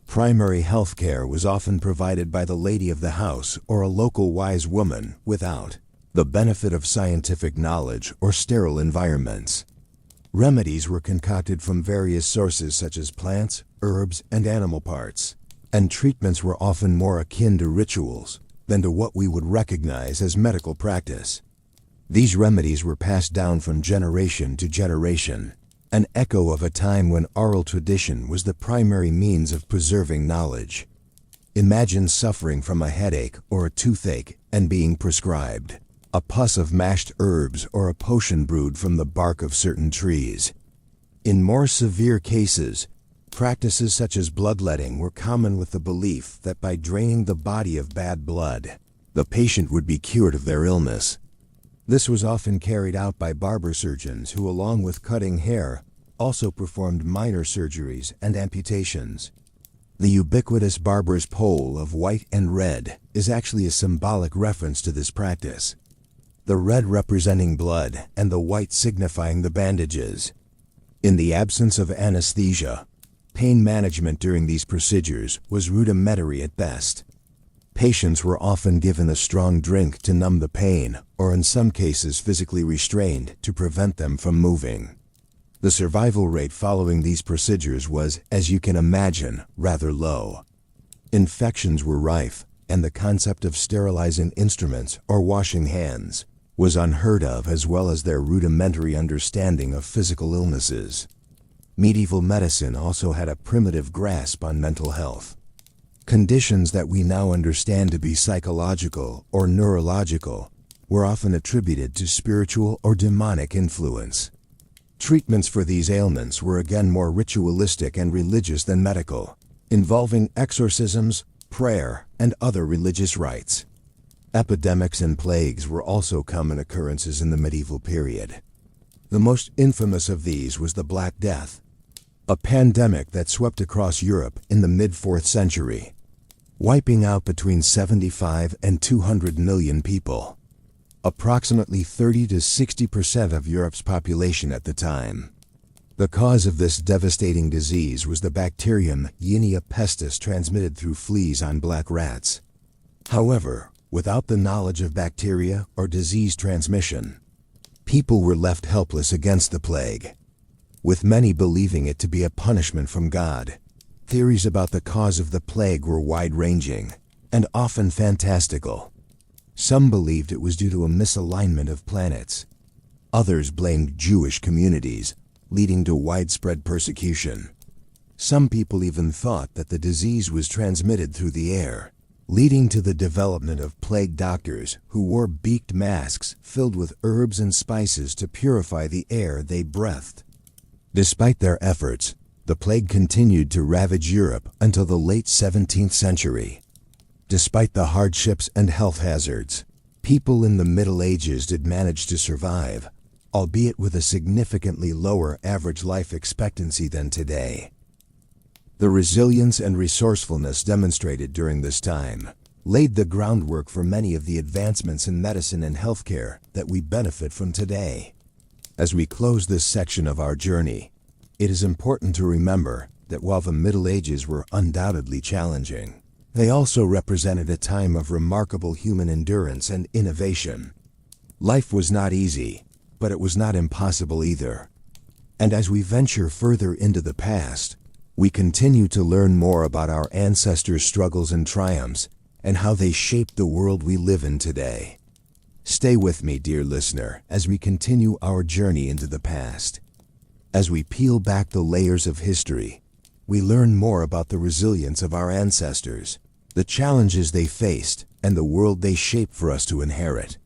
Primary health care was often provided by the lady of the house or a local wise woman without the benefit of scientific knowledge or sterile environments. Remedies were concocted from various sources such as plants, herbs, and animal parts, and treatments were often more akin to rituals than to what we would recognize as medical practice. These remedies were passed down from generation to generation, an echo of a time when oral tradition was the primary means of preserving knowledge. Imagine suffering from a headache or a toothache and being prescribed a pus of mashed herbs or a potion brewed from the bark of certain trees. In more severe cases, practices such as bloodletting were common, with the belief that by draining the body of bad blood, the patient would be cured of their illness. This was often carried out by barber surgeons who, along with cutting hair, also performed minor surgeries and amputations. The ubiquitous barber's pole of white and red is actually a symbolic reference to this practice, the red representing blood and the white signifying the bandages. In the absence of anesthesia, pain management during these procedures was rudimentary at best. Patients were often given a strong drink to numb the pain, or in some cases physically restrained to prevent them from moving. The survival rate following these procedures was, as you can imagine, rather low. Infections were rife, and the concept of sterilizing instruments or washing hands was unheard of, as well as their rudimentary understanding of physical illnesses. Medieval medicine also had a primitive grasp on mental health. Conditions that we now understand to be psychological or neurological were often attributed to spiritual or demonic influence. Treatments for these ailments were again more ritualistic and religious than medical, involving exorcisms, prayer, and other religious rites. Epidemics and plagues were also common occurrences in the medieval period. The most infamous of these was the Black Death, a pandemic that swept across Europe in the mid-4th century, wiping out between 75 and 200 million people, approximately 30 to 60% of Europe's population at the time. The cause of this devastating disease was the bacterium Yersinia pestis, transmitted through fleas on black rats. However, without the knowledge of bacteria or disease transmission, people were left helpless against the plague, with many believing it to be a punishment from God. Theories about the cause of the plague were wide-ranging and often fantastical. Some believed it was due to a misalignment of planets. Others blamed Jewish communities, leading to widespread persecution. Some people even thought that the disease was transmitted through the air, leading to the development of plague doctors who wore beaked masks filled with herbs and spices to purify the air they breathed. Despite their efforts, the plague continued to ravage Europe until the late 17th century. Despite the hardships and health hazards, people in the Middle Ages did manage to survive, albeit with a significantly lower average life expectancy than today. The resilience and resourcefulness demonstrated during this time laid the groundwork for many of the advancements in medicine and healthcare that we benefit from today. As we close this section of our journey, it is important to remember that while the Middle Ages were undoubtedly challenging, they also represented a time of remarkable human endurance and innovation. Life was not easy, but it was not impossible either. And as we venture further into the past, we continue to learn more about our ancestors' struggles and triumphs and how they shaped the world we live in today. Stay with me, dear listener, as we continue our journey into the past. As we peel back the layers of history, we learn more about the resilience of our ancestors, the challenges they faced, and the world they shaped for us to inherit.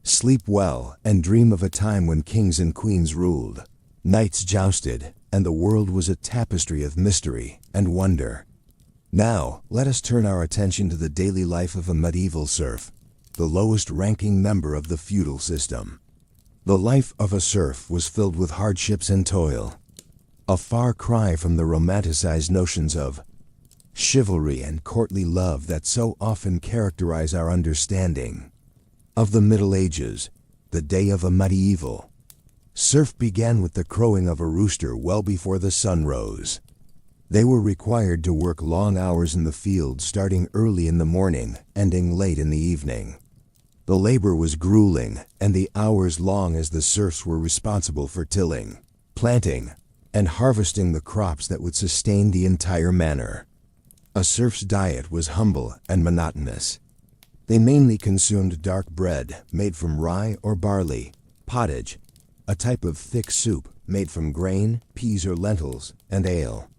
Sleep well and dream of a time when kings and queens ruled, knights jousted, and the world was a tapestry of mystery and wonder. Now, let us turn our attention to the daily life of a medieval serf, the lowest-ranking member of the feudal system. The life of a serf was filled with hardships and toil, a far cry from the romanticized notions of chivalry and courtly love that so often characterize our understanding of the Middle Ages. The day of a medieval serf began with the crowing of a rooster well before the sun rose. They were required to work long hours in the field, starting early in the morning, ending late in the evening. The labor was grueling, and the hours long as the serfs were responsible for tilling, planting, and harvesting the crops that would sustain the entire manor. A serf's diet was humble and monotonous. They mainly consumed dark bread made from rye or barley, pottage, a type of thick soup made from grain, peas or lentils, and ale.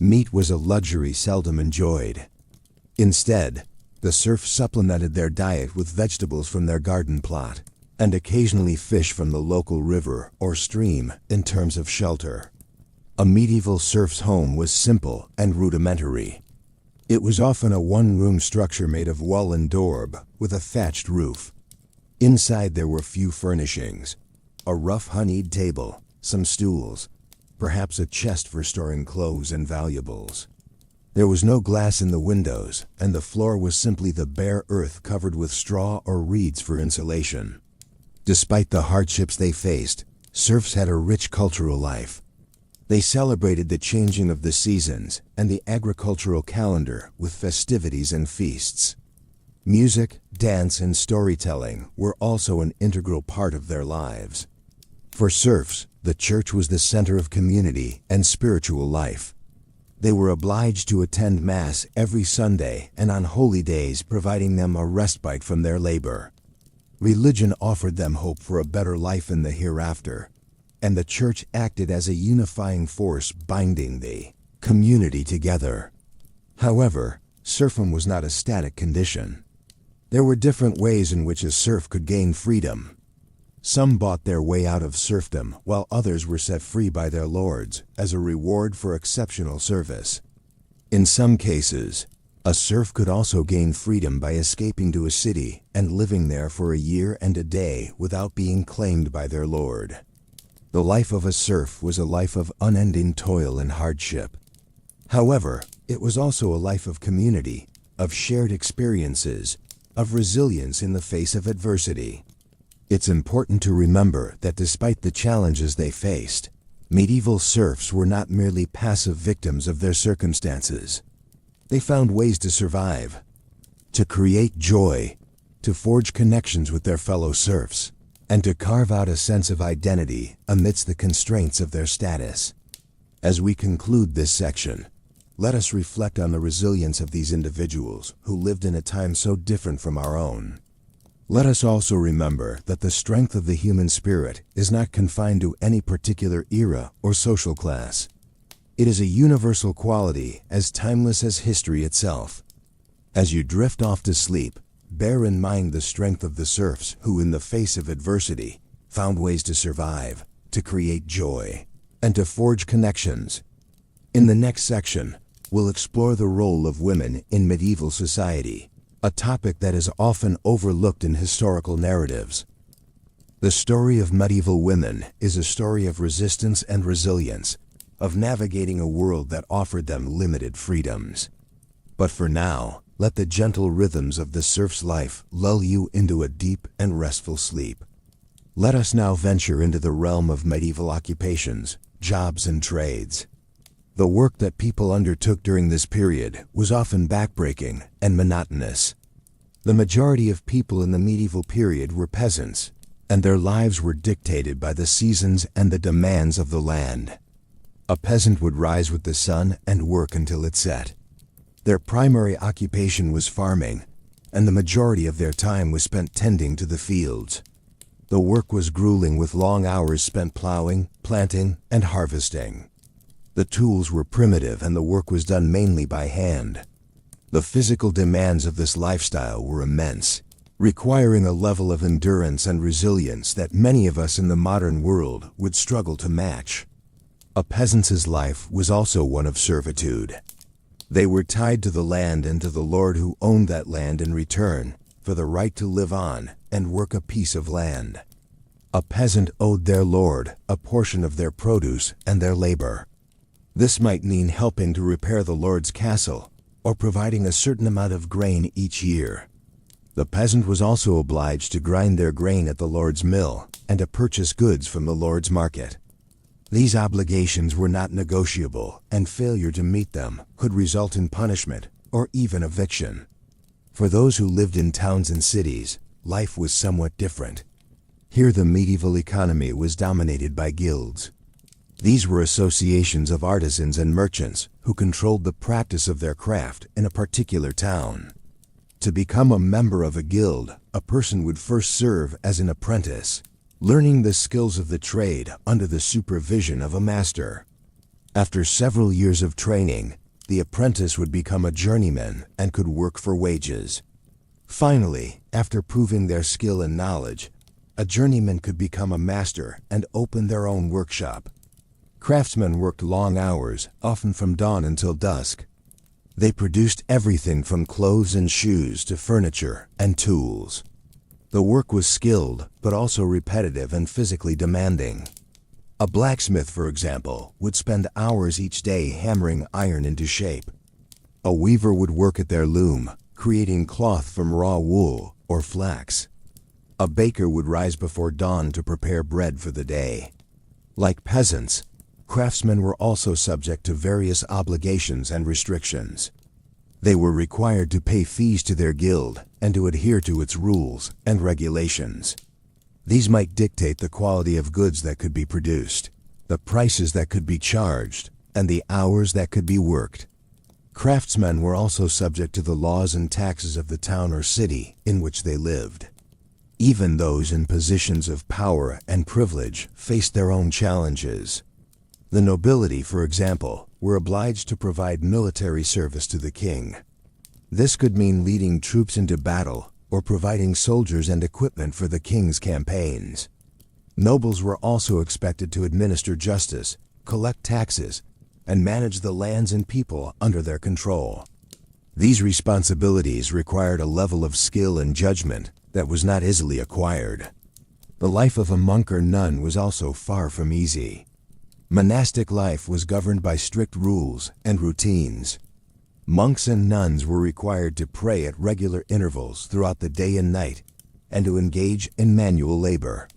Meat was a luxury seldom enjoyed. Instead, the serfs supplemented their diet with vegetables from their garden plot, and occasionally fish from the local river or stream in terms of shelter. A medieval serf's home was simple and rudimentary. It was often a one-room structure made of wool and daub, with a thatched roof. Inside there were few furnishings: a rough honeyed table, some stools, perhaps a chest for storing clothes and valuables. There was no glass in the windows, and the floor was simply the bare earth covered with straw or reeds for insulation. Despite the hardships they faced, serfs had a rich cultural life. They celebrated the changing of the seasons and the agricultural calendar with festivities and feasts. Music, dance, and storytelling were also an integral part of their lives. For serfs, the church was the center of community and spiritual life. They were obliged to attend Mass every Sunday and on holy days, providing them a respite from their labor. Religion offered them hope for a better life in the hereafter, and the church acted as a unifying force, binding the community together. However, serfdom was not a static condition. There were different ways in which a serf could gain freedom. Some bought their way out of serfdom, while others were set free by their lords as a reward for exceptional service. In some cases, a serf could also gain freedom by escaping to a city and living there for a year and a day without being claimed by their lord. The life of a serf was a life of unending toil and hardship. However, it was also a life of community, of shared experiences, of resilience in the face of adversity. It's important to remember that despite the challenges they faced, medieval serfs were not merely passive victims of their circumstances. They found ways to survive, to create joy, to forge connections with their fellow serfs, and to carve out a sense of identity amidst the constraints of their status. As we conclude this section, let us reflect on the resilience of these individuals who lived in a time so different from our own. Let us also remember that the strength of the human spirit is not confined to any particular era or social class. It is a universal quality as timeless as history itself. As you drift off to sleep, bear in mind the strength of the serfs who, in the face of adversity, found ways to survive, to create joy, and to forge connections. In the next section, we'll explore the role of women in medieval society, a topic that is often overlooked in historical narratives. The story of medieval women is a story of resistance and resilience, of navigating a world that offered them limited freedoms. But for now, let the gentle rhythms of the serf's life lull you into a deep and restful sleep. Let us now venture into the realm of medieval occupations, jobs, and trades. The work that people undertook during this period was often backbreaking and monotonous. The majority of people in the medieval period were peasants, and their lives were dictated by the seasons and the demands of the land. A peasant would rise with the sun and work until it set. Their primary occupation was farming, and the majority of their time was spent tending to the fields. The work was grueling, with long hours spent plowing, planting, and harvesting. The tools were primitive and the work was done mainly by hand. The physical demands of this lifestyle were immense, requiring a level of endurance and resilience that many of us in the modern world would struggle to match. A peasant's life was also one of servitude. They were tied to the land and to the lord who owned that land in return for the right to live on and work a piece of land. A peasant owed their lord a portion of their produce and their labor. This might mean helping to repair the lord's castle or providing a certain amount of grain each year. The peasant was also obliged to grind their grain at the lord's mill and to purchase goods from the lord's market. These obligations were not negotiable, and failure to meet them could result in punishment or even eviction. For those who lived in towns and cities, life was somewhat different. Here the medieval economy was dominated by guilds. These were associations of artisans and merchants who controlled the practice of their craft in a particular town. To become a member of a guild, a person would first serve as an apprentice, learning the skills of the trade under the supervision of a master. After several years of training, the apprentice would become a journeyman and could work for wages. Finally, after proving their skill and knowledge, a journeyman could become a master and open their own workshop. Craftsmen worked long hours, often from dawn until dusk. They produced everything from clothes and shoes to furniture and tools. The work was skilled, but also repetitive and physically demanding. A blacksmith, for example, would spend hours each day hammering iron into shape. A weaver would work at their loom, creating cloth from raw wool or flax. A baker would rise before dawn to prepare bread for the day. Like peasants, craftsmen were also subject to various obligations and restrictions. They were required to pay fees to their guild and to adhere to its rules and regulations. These might dictate the quality of goods that could be produced, the prices that could be charged, and the hours that could be worked. Craftsmen were also subject to the laws and taxes of the town or city in which they lived. Even those in positions of power and privilege faced their own challenges. The nobility, for example, were obliged to provide military service to the king. This could mean leading troops into battle or providing soldiers and equipment for the king's campaigns. Nobles were also expected to administer justice, collect taxes, and manage the lands and people under their control. These responsibilities required a level of skill and judgment that was not easily acquired. The life of a monk or nun was also far from easy. Monastic life was governed by strict rules and routines. Monks and nuns were required to pray at regular intervals throughout the day and night, and to engage in manual labor.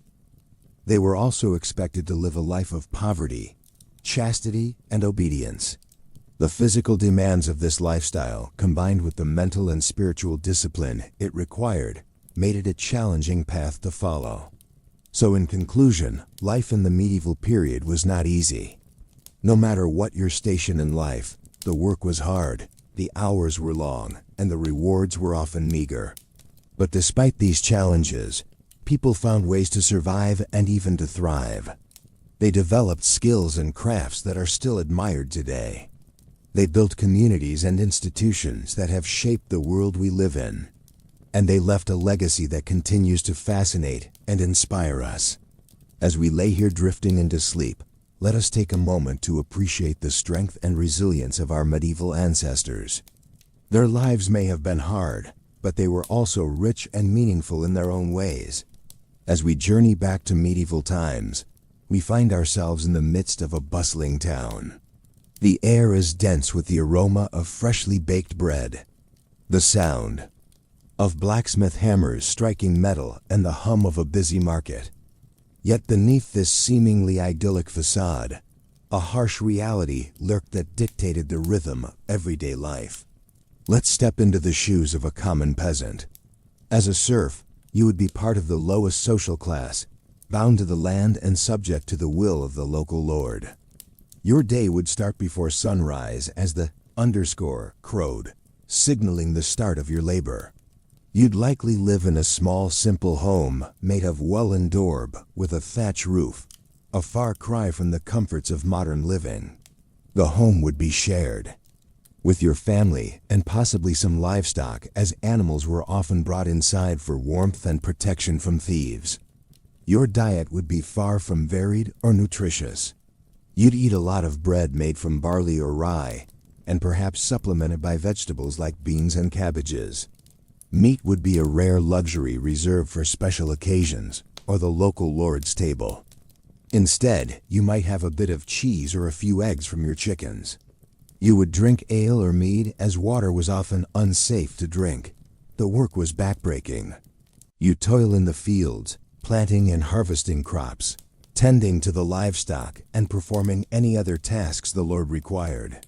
They were also expected to live a life of poverty, chastity, and obedience. The physical demands of this lifestyle, combined with the mental and spiritual discipline it required, made it a challenging path to follow. So in conclusion, life in the medieval period was not easy. No matter what your station in life, the work was hard, the hours were long, and the rewards were often meager. But despite these challenges, people found ways to survive and even to thrive. They developed skills and crafts that are still admired today. They built communities and institutions that have shaped the world we live in. And they left a legacy that continues to fascinate and inspire us. As we lay here drifting into sleep, let us take a moment to appreciate the strength and resilience of our medieval ancestors. Their lives may have been hard, but they were also rich and meaningful in their own ways. As we journey back to medieval times, we find ourselves in the midst of a bustling town. The air is dense with the aroma of freshly baked bread, the sound of blacksmith hammers striking metal, and the hum of a busy market. Yet beneath this seemingly idyllic facade, a harsh reality lurked that dictated the rhythm of everyday life. Let's step into the shoes of a common peasant. As a serf, you would be part of the lowest social class, bound to the land and subject to the will of the local lord. Your day would start before sunrise as the underscore crowed, signaling the start of your labor. You'd likely live in a small, simple home made of woolen daub with a thatch roof, a far cry from the comforts of modern living. The home would be shared with your family and possibly some livestock, as animals were often brought inside for warmth and protection from thieves. Your diet would be far from varied or nutritious. You'd eat a lot of bread made from barley or rye, and perhaps supplemented by vegetables like beans and cabbages. Meat would be a rare luxury reserved for special occasions or the local lord's table. Instead, you might have a bit of cheese or a few eggs from your chickens. You would drink ale or mead, as water was often unsafe to drink. The work was backbreaking. You toil in the fields, planting and harvesting crops, tending to the livestock, and performing any other tasks the Lord required.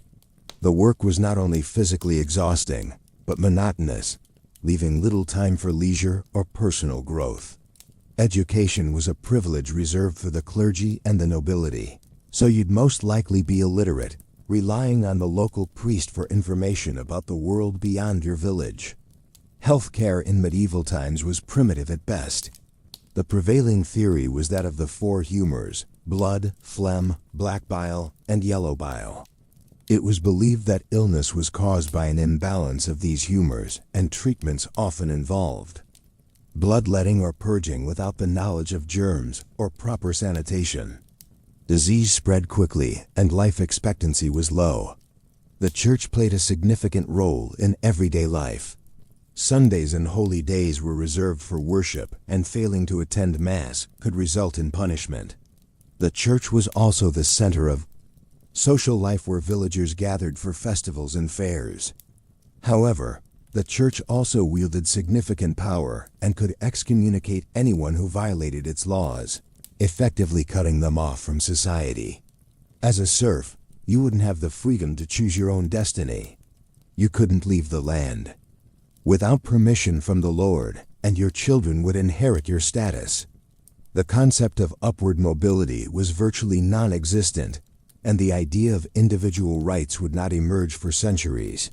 The work was not only physically exhausting, but monotonous, leaving little time for leisure or personal growth. Education was a privilege reserved for the clergy and the nobility, so you'd most likely be illiterate, relying on the local priest for information about the world beyond your village. Healthcare in medieval times was primitive at best. The prevailing theory was that of the four humors: blood, phlegm, black bile, and yellow bile. It was believed that illness was caused by an imbalance of these humors, and treatments often involved bloodletting or purging without the knowledge of germs or proper sanitation. Disease spread quickly, and life expectancy was low. The church played a significant role in everyday life. Sundays and holy days were reserved for worship, and failing to attend Mass could result in punishment. The church was also the center of social life, where villagers gathered for festivals and fairs. However, the church also wielded significant power and could excommunicate anyone who violated its laws, effectively cutting them off from society. As a serf, you wouldn't have the freedom to choose your own destiny. You couldn't leave the land without permission from the Lord, and your children would inherit your status. The concept of upward mobility was virtually non-existent, and the idea of individual rights would not emerge for centuries.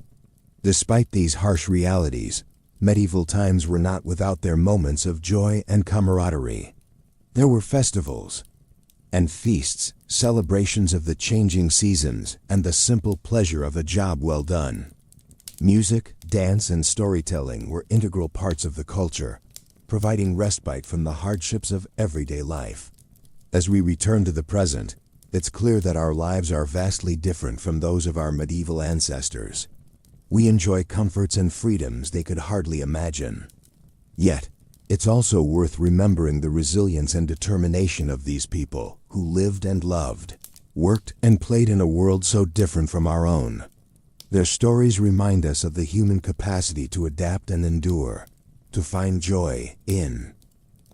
Despite these harsh realities, medieval times were not without their moments of joy and camaraderie. There were festivals and feasts, celebrations of the changing seasons, and the simple pleasure of a job well done. Music, dance, and storytelling were integral parts of the culture, providing respite from the hardships of everyday life. As we return to the present, it's clear that our lives are vastly different from those of our medieval ancestors. We enjoy comforts and freedoms they could hardly imagine. Yet, it's also worth remembering the resilience and determination of these people who lived and loved, worked and played in a world so different from our own. Their stories remind us of the human capacity to adapt and endure, to find joy in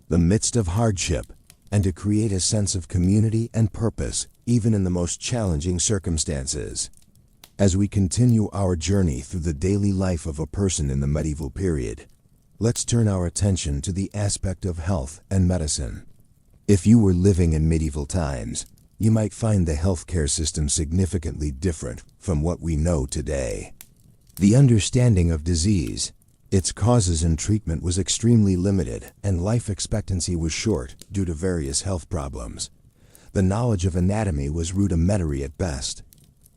the midst of hardship, and to create a sense of community and purpose even in the most challenging circumstances. As we continue our journey through the daily life of a person in the medieval period, let's turn our attention to the aspect of health and medicine. If you were living in medieval times, you might find the healthcare system significantly different from what we know today. The understanding of disease, its causes and treatment was extremely limited, and life expectancy was short due to various health problems. The knowledge of anatomy was rudimentary at best.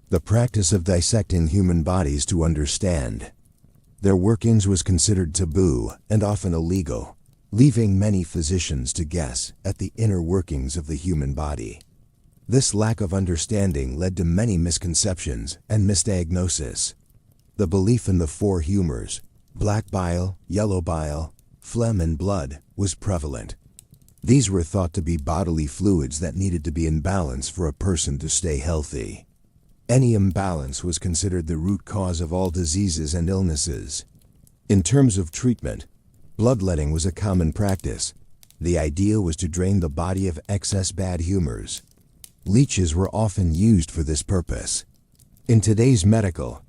The practice of dissecting human bodies to understand their workings was considered taboo and often illegal, leaving many physicians to guess at the inner workings of the human body. This lack of understanding led to many misconceptions and misdiagnosis. The belief in the four humors, black bile, yellow bile, phlegm, and blood, was prevalent. These were thought to be bodily fluids that needed to be in balance for a person to stay healthy. Any imbalance was considered the root cause of all diseases and illnesses. In terms of treatment, bloodletting was a common practice. The idea was to drain the body of excess bad humors. Leeches were often used for this purpose. In today's medical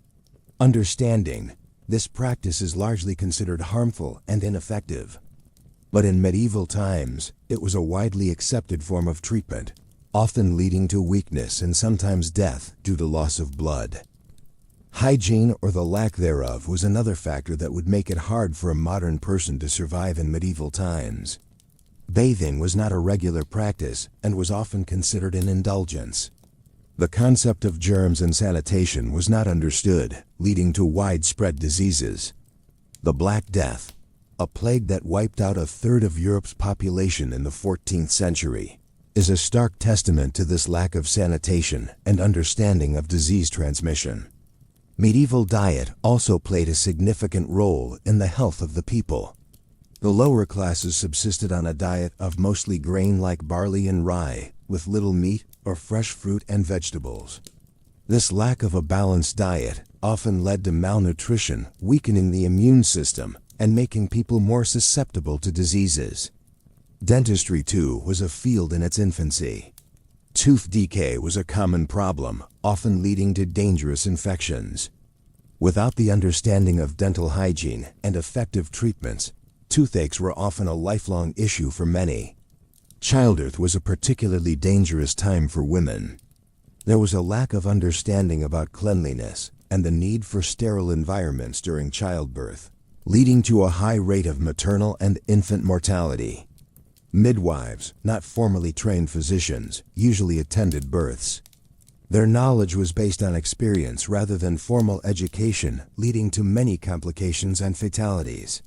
understanding, this practice is largely considered harmful and ineffective. But in medieval times, it was a widely accepted form of treatment, often leading to weakness and sometimes death due to loss of blood. Hygiene, or the lack thereof, was another factor that would make it hard for a modern person to survive in medieval times. Bathing was not a regular practice and was often considered an indulgence. The concept of germs and sanitation was not understood, leading to widespread diseases. The Black Death, a plague that wiped out a third of Europe's population in the 14th century, is a stark testament to this lack of sanitation and understanding of disease transmission. Medieval diet also played a significant role in the health of the people. The lower classes subsisted on a diet of mostly grain like barley and rye, with little meat or fresh fruit and vegetables. This lack of a balanced diet often led to malnutrition, weakening the immune system and making people more susceptible to diseases. Dentistry, too, was a field in its infancy. Tooth decay was a common problem, often leading to dangerous infections. Without the understanding of dental hygiene and effective treatments, toothaches were often a lifelong issue for many. Childbirth was a particularly dangerous time for women. There was a lack of understanding about cleanliness and the need for sterile environments during childbirth, leading to a high rate of maternal and infant mortality. Midwives, not formally trained physicians, usually attended births. Their knowledge was based on experience rather than formal education, leading to many complications and fatalities.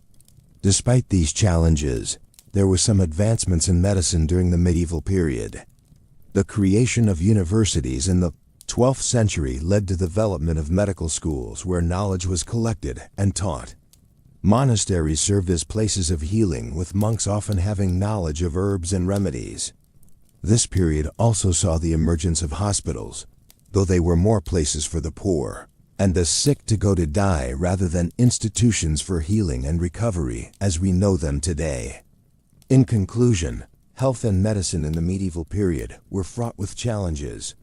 Despite these challenges, there were some advancements in medicine during the medieval period. The creation of universities in the 12th century led to the development of medical schools where knowledge was collected and taught. Monasteries served as places of healing, with monks often having knowledge of herbs and remedies. This period also saw the emergence of hospitals, though they were more places for the poor and the sick to go to die rather than institutions for healing and recovery as we know them today. In conclusion, health and medicine in the medieval period were fraught with challenges.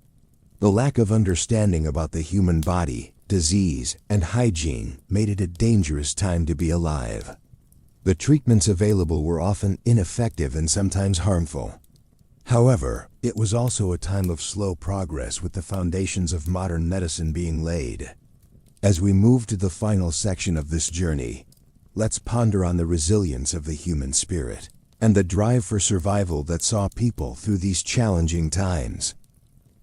The lack of understanding about the human body, disease, and hygiene made it a dangerous time to be alive. The treatments available were often ineffective and sometimes harmful. However, it was also a time of slow progress, with the foundations of modern medicine being laid. As we move to the final section of this journey, let's ponder on the resilience of the human spirit and the drive for survival that saw people through these challenging times.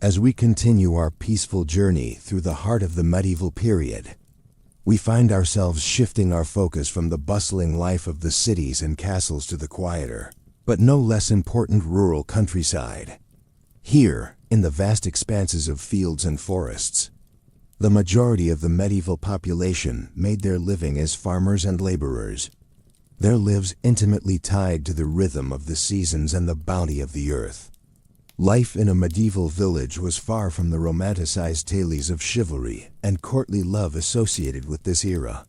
As we continue our peaceful journey through the heart of the medieval period, we find ourselves shifting our focus from the bustling life of the cities and castles to the quieter, but no less important rural countryside. Here, in the vast expanses of fields and forests, the majority of the medieval population made their living as farmers and laborers, their lives intimately tied to the rhythm of the seasons and the bounty of the earth. Life in a medieval village was far from the romanticized tales of chivalry and courtly love associated with this era.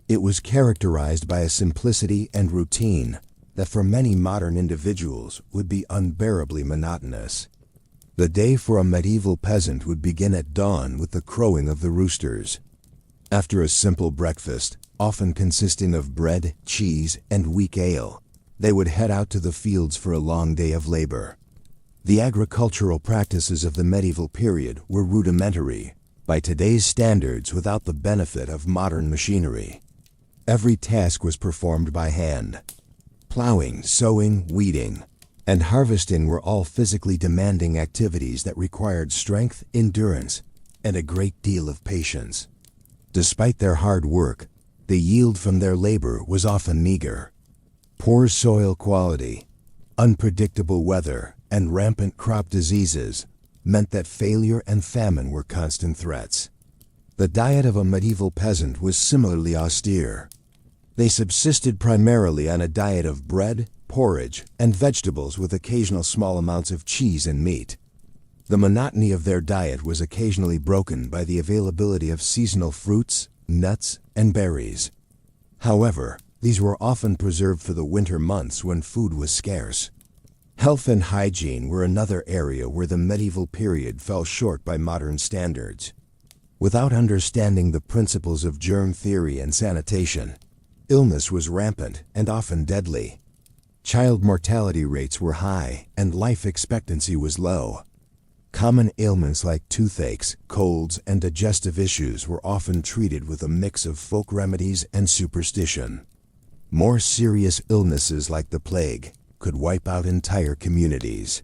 It was characterized by a simplicity and routine that for many modern individuals would be unbearably monotonous. The day for a medieval peasant would begin at dawn with the crowing of the roosters. After a simple breakfast, often consisting of bread, cheese, and weak ale, they would head out to the fields for a long day of labor. The agricultural practices of the medieval period were rudimentary, by today's standards, without the benefit of modern machinery. Every task was performed by hand. Plowing, sowing, weeding, and harvesting were all physically demanding activities that required strength, endurance, and a great deal of patience. Despite their hard work, the yield from their labor was often meager. Poor soil quality, unpredictable weather, and rampant crop diseases meant that failure and famine were constant threats. The diet of a medieval peasant was similarly austere. They subsisted primarily on a diet of bread, porridge, and vegetables, with occasional small amounts of cheese and meat. The monotony of their diet was occasionally broken by the availability of seasonal fruits, nuts, and berries. However, these were often preserved for the winter months when food was scarce. Health and hygiene were another area where the medieval period fell short by modern standards. Without understanding the principles of germ theory and sanitation, illness was rampant and often deadly. Child mortality rates were high and life expectancy was low. Common ailments like toothaches, colds, and digestive issues were often treated with a mix of folk remedies and superstition. More serious illnesses like the plague could wipe out entire communities.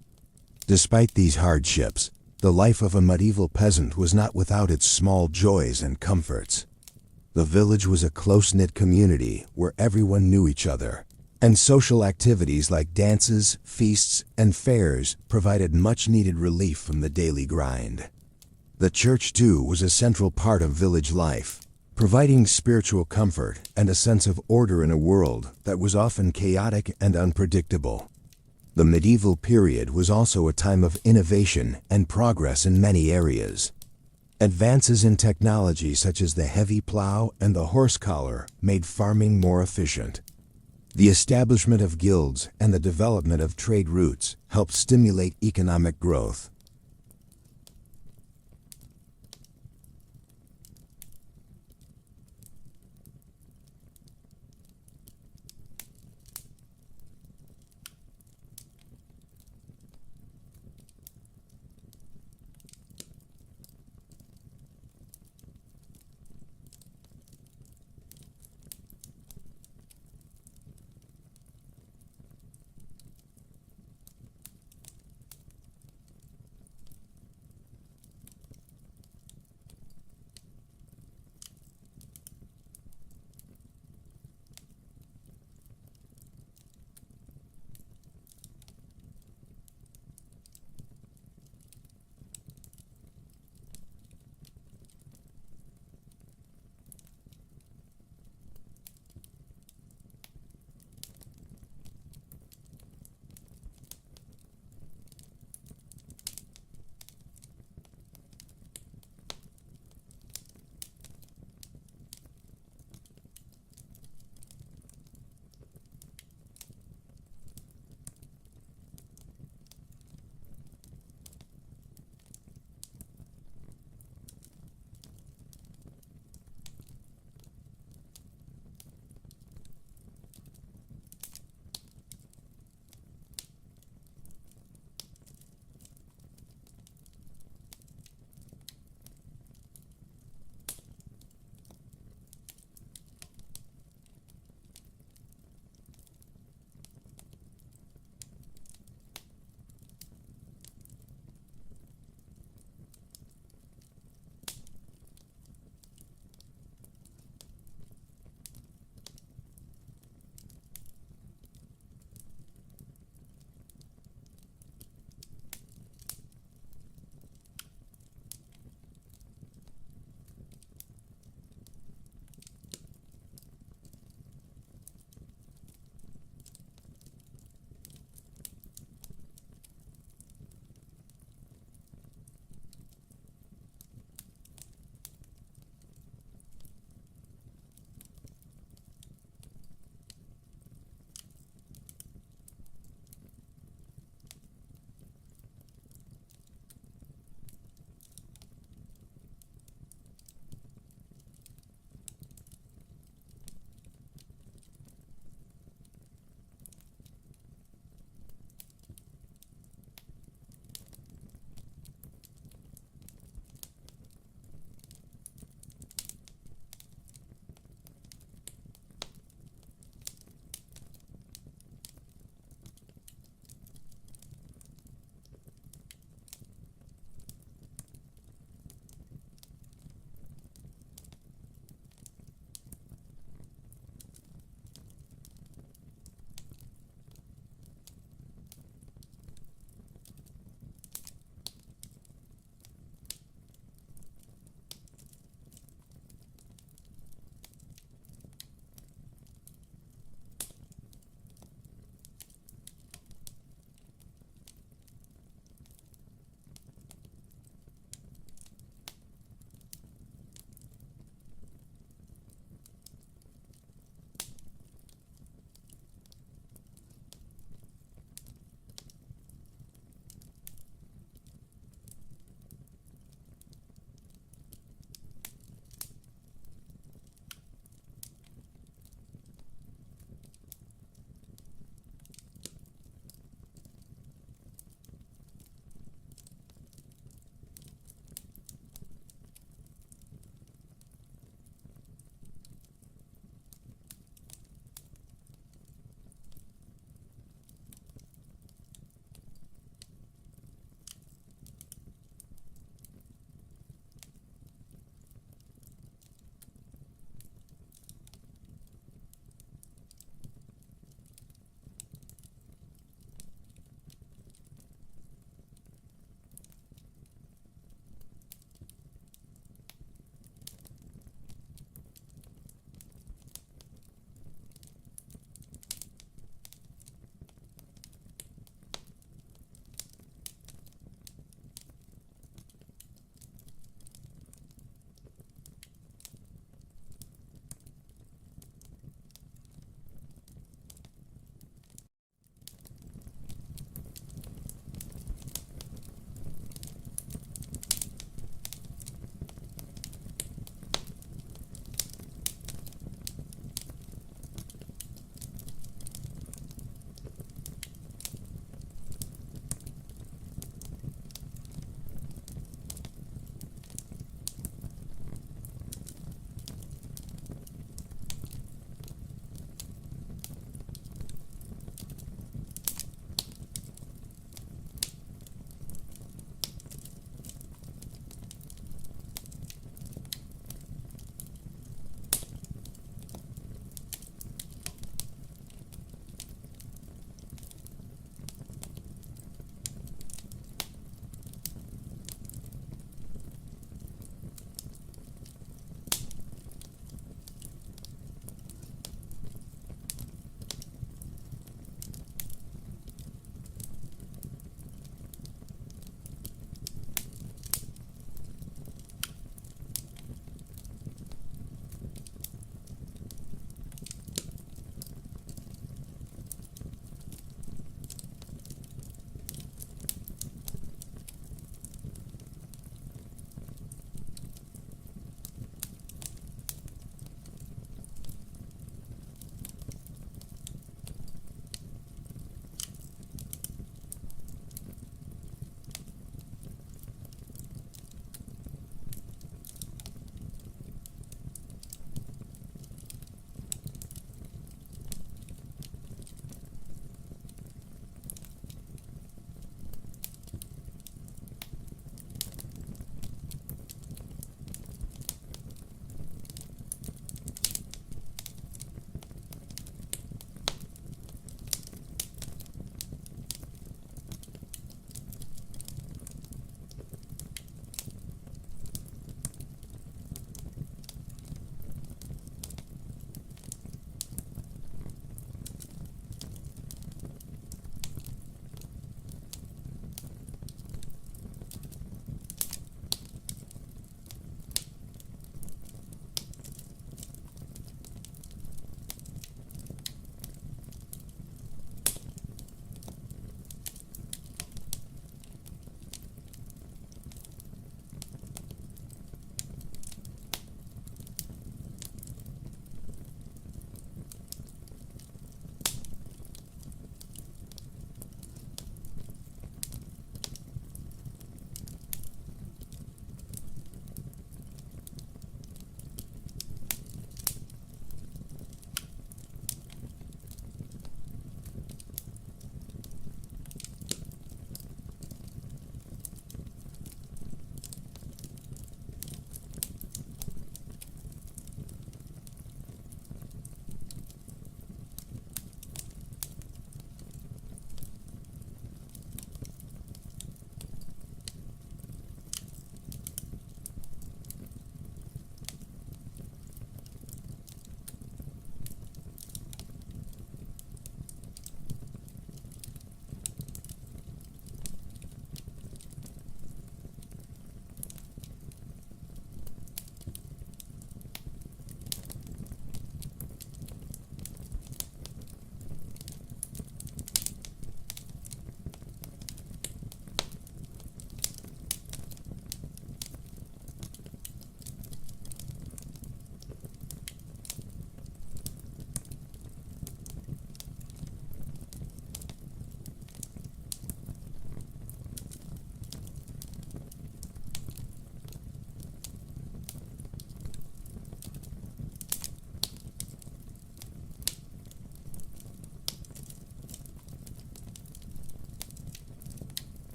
Despite these hardships, the life of a medieval peasant was not without its small joys and comforts. The village was a close-knit community where everyone knew each other, And social activities like dances, feasts, and fairs provided much-needed relief from the daily grind. The church, too, was a central part of village life, providing spiritual comfort and a sense of order in a world that was often chaotic and unpredictable. The medieval period was also a time of innovation and progress in many areas. Advances in technology such as the heavy plow and the horse collar made farming more efficient. The establishment of guilds and the development of trade routes helped stimulate economic growth.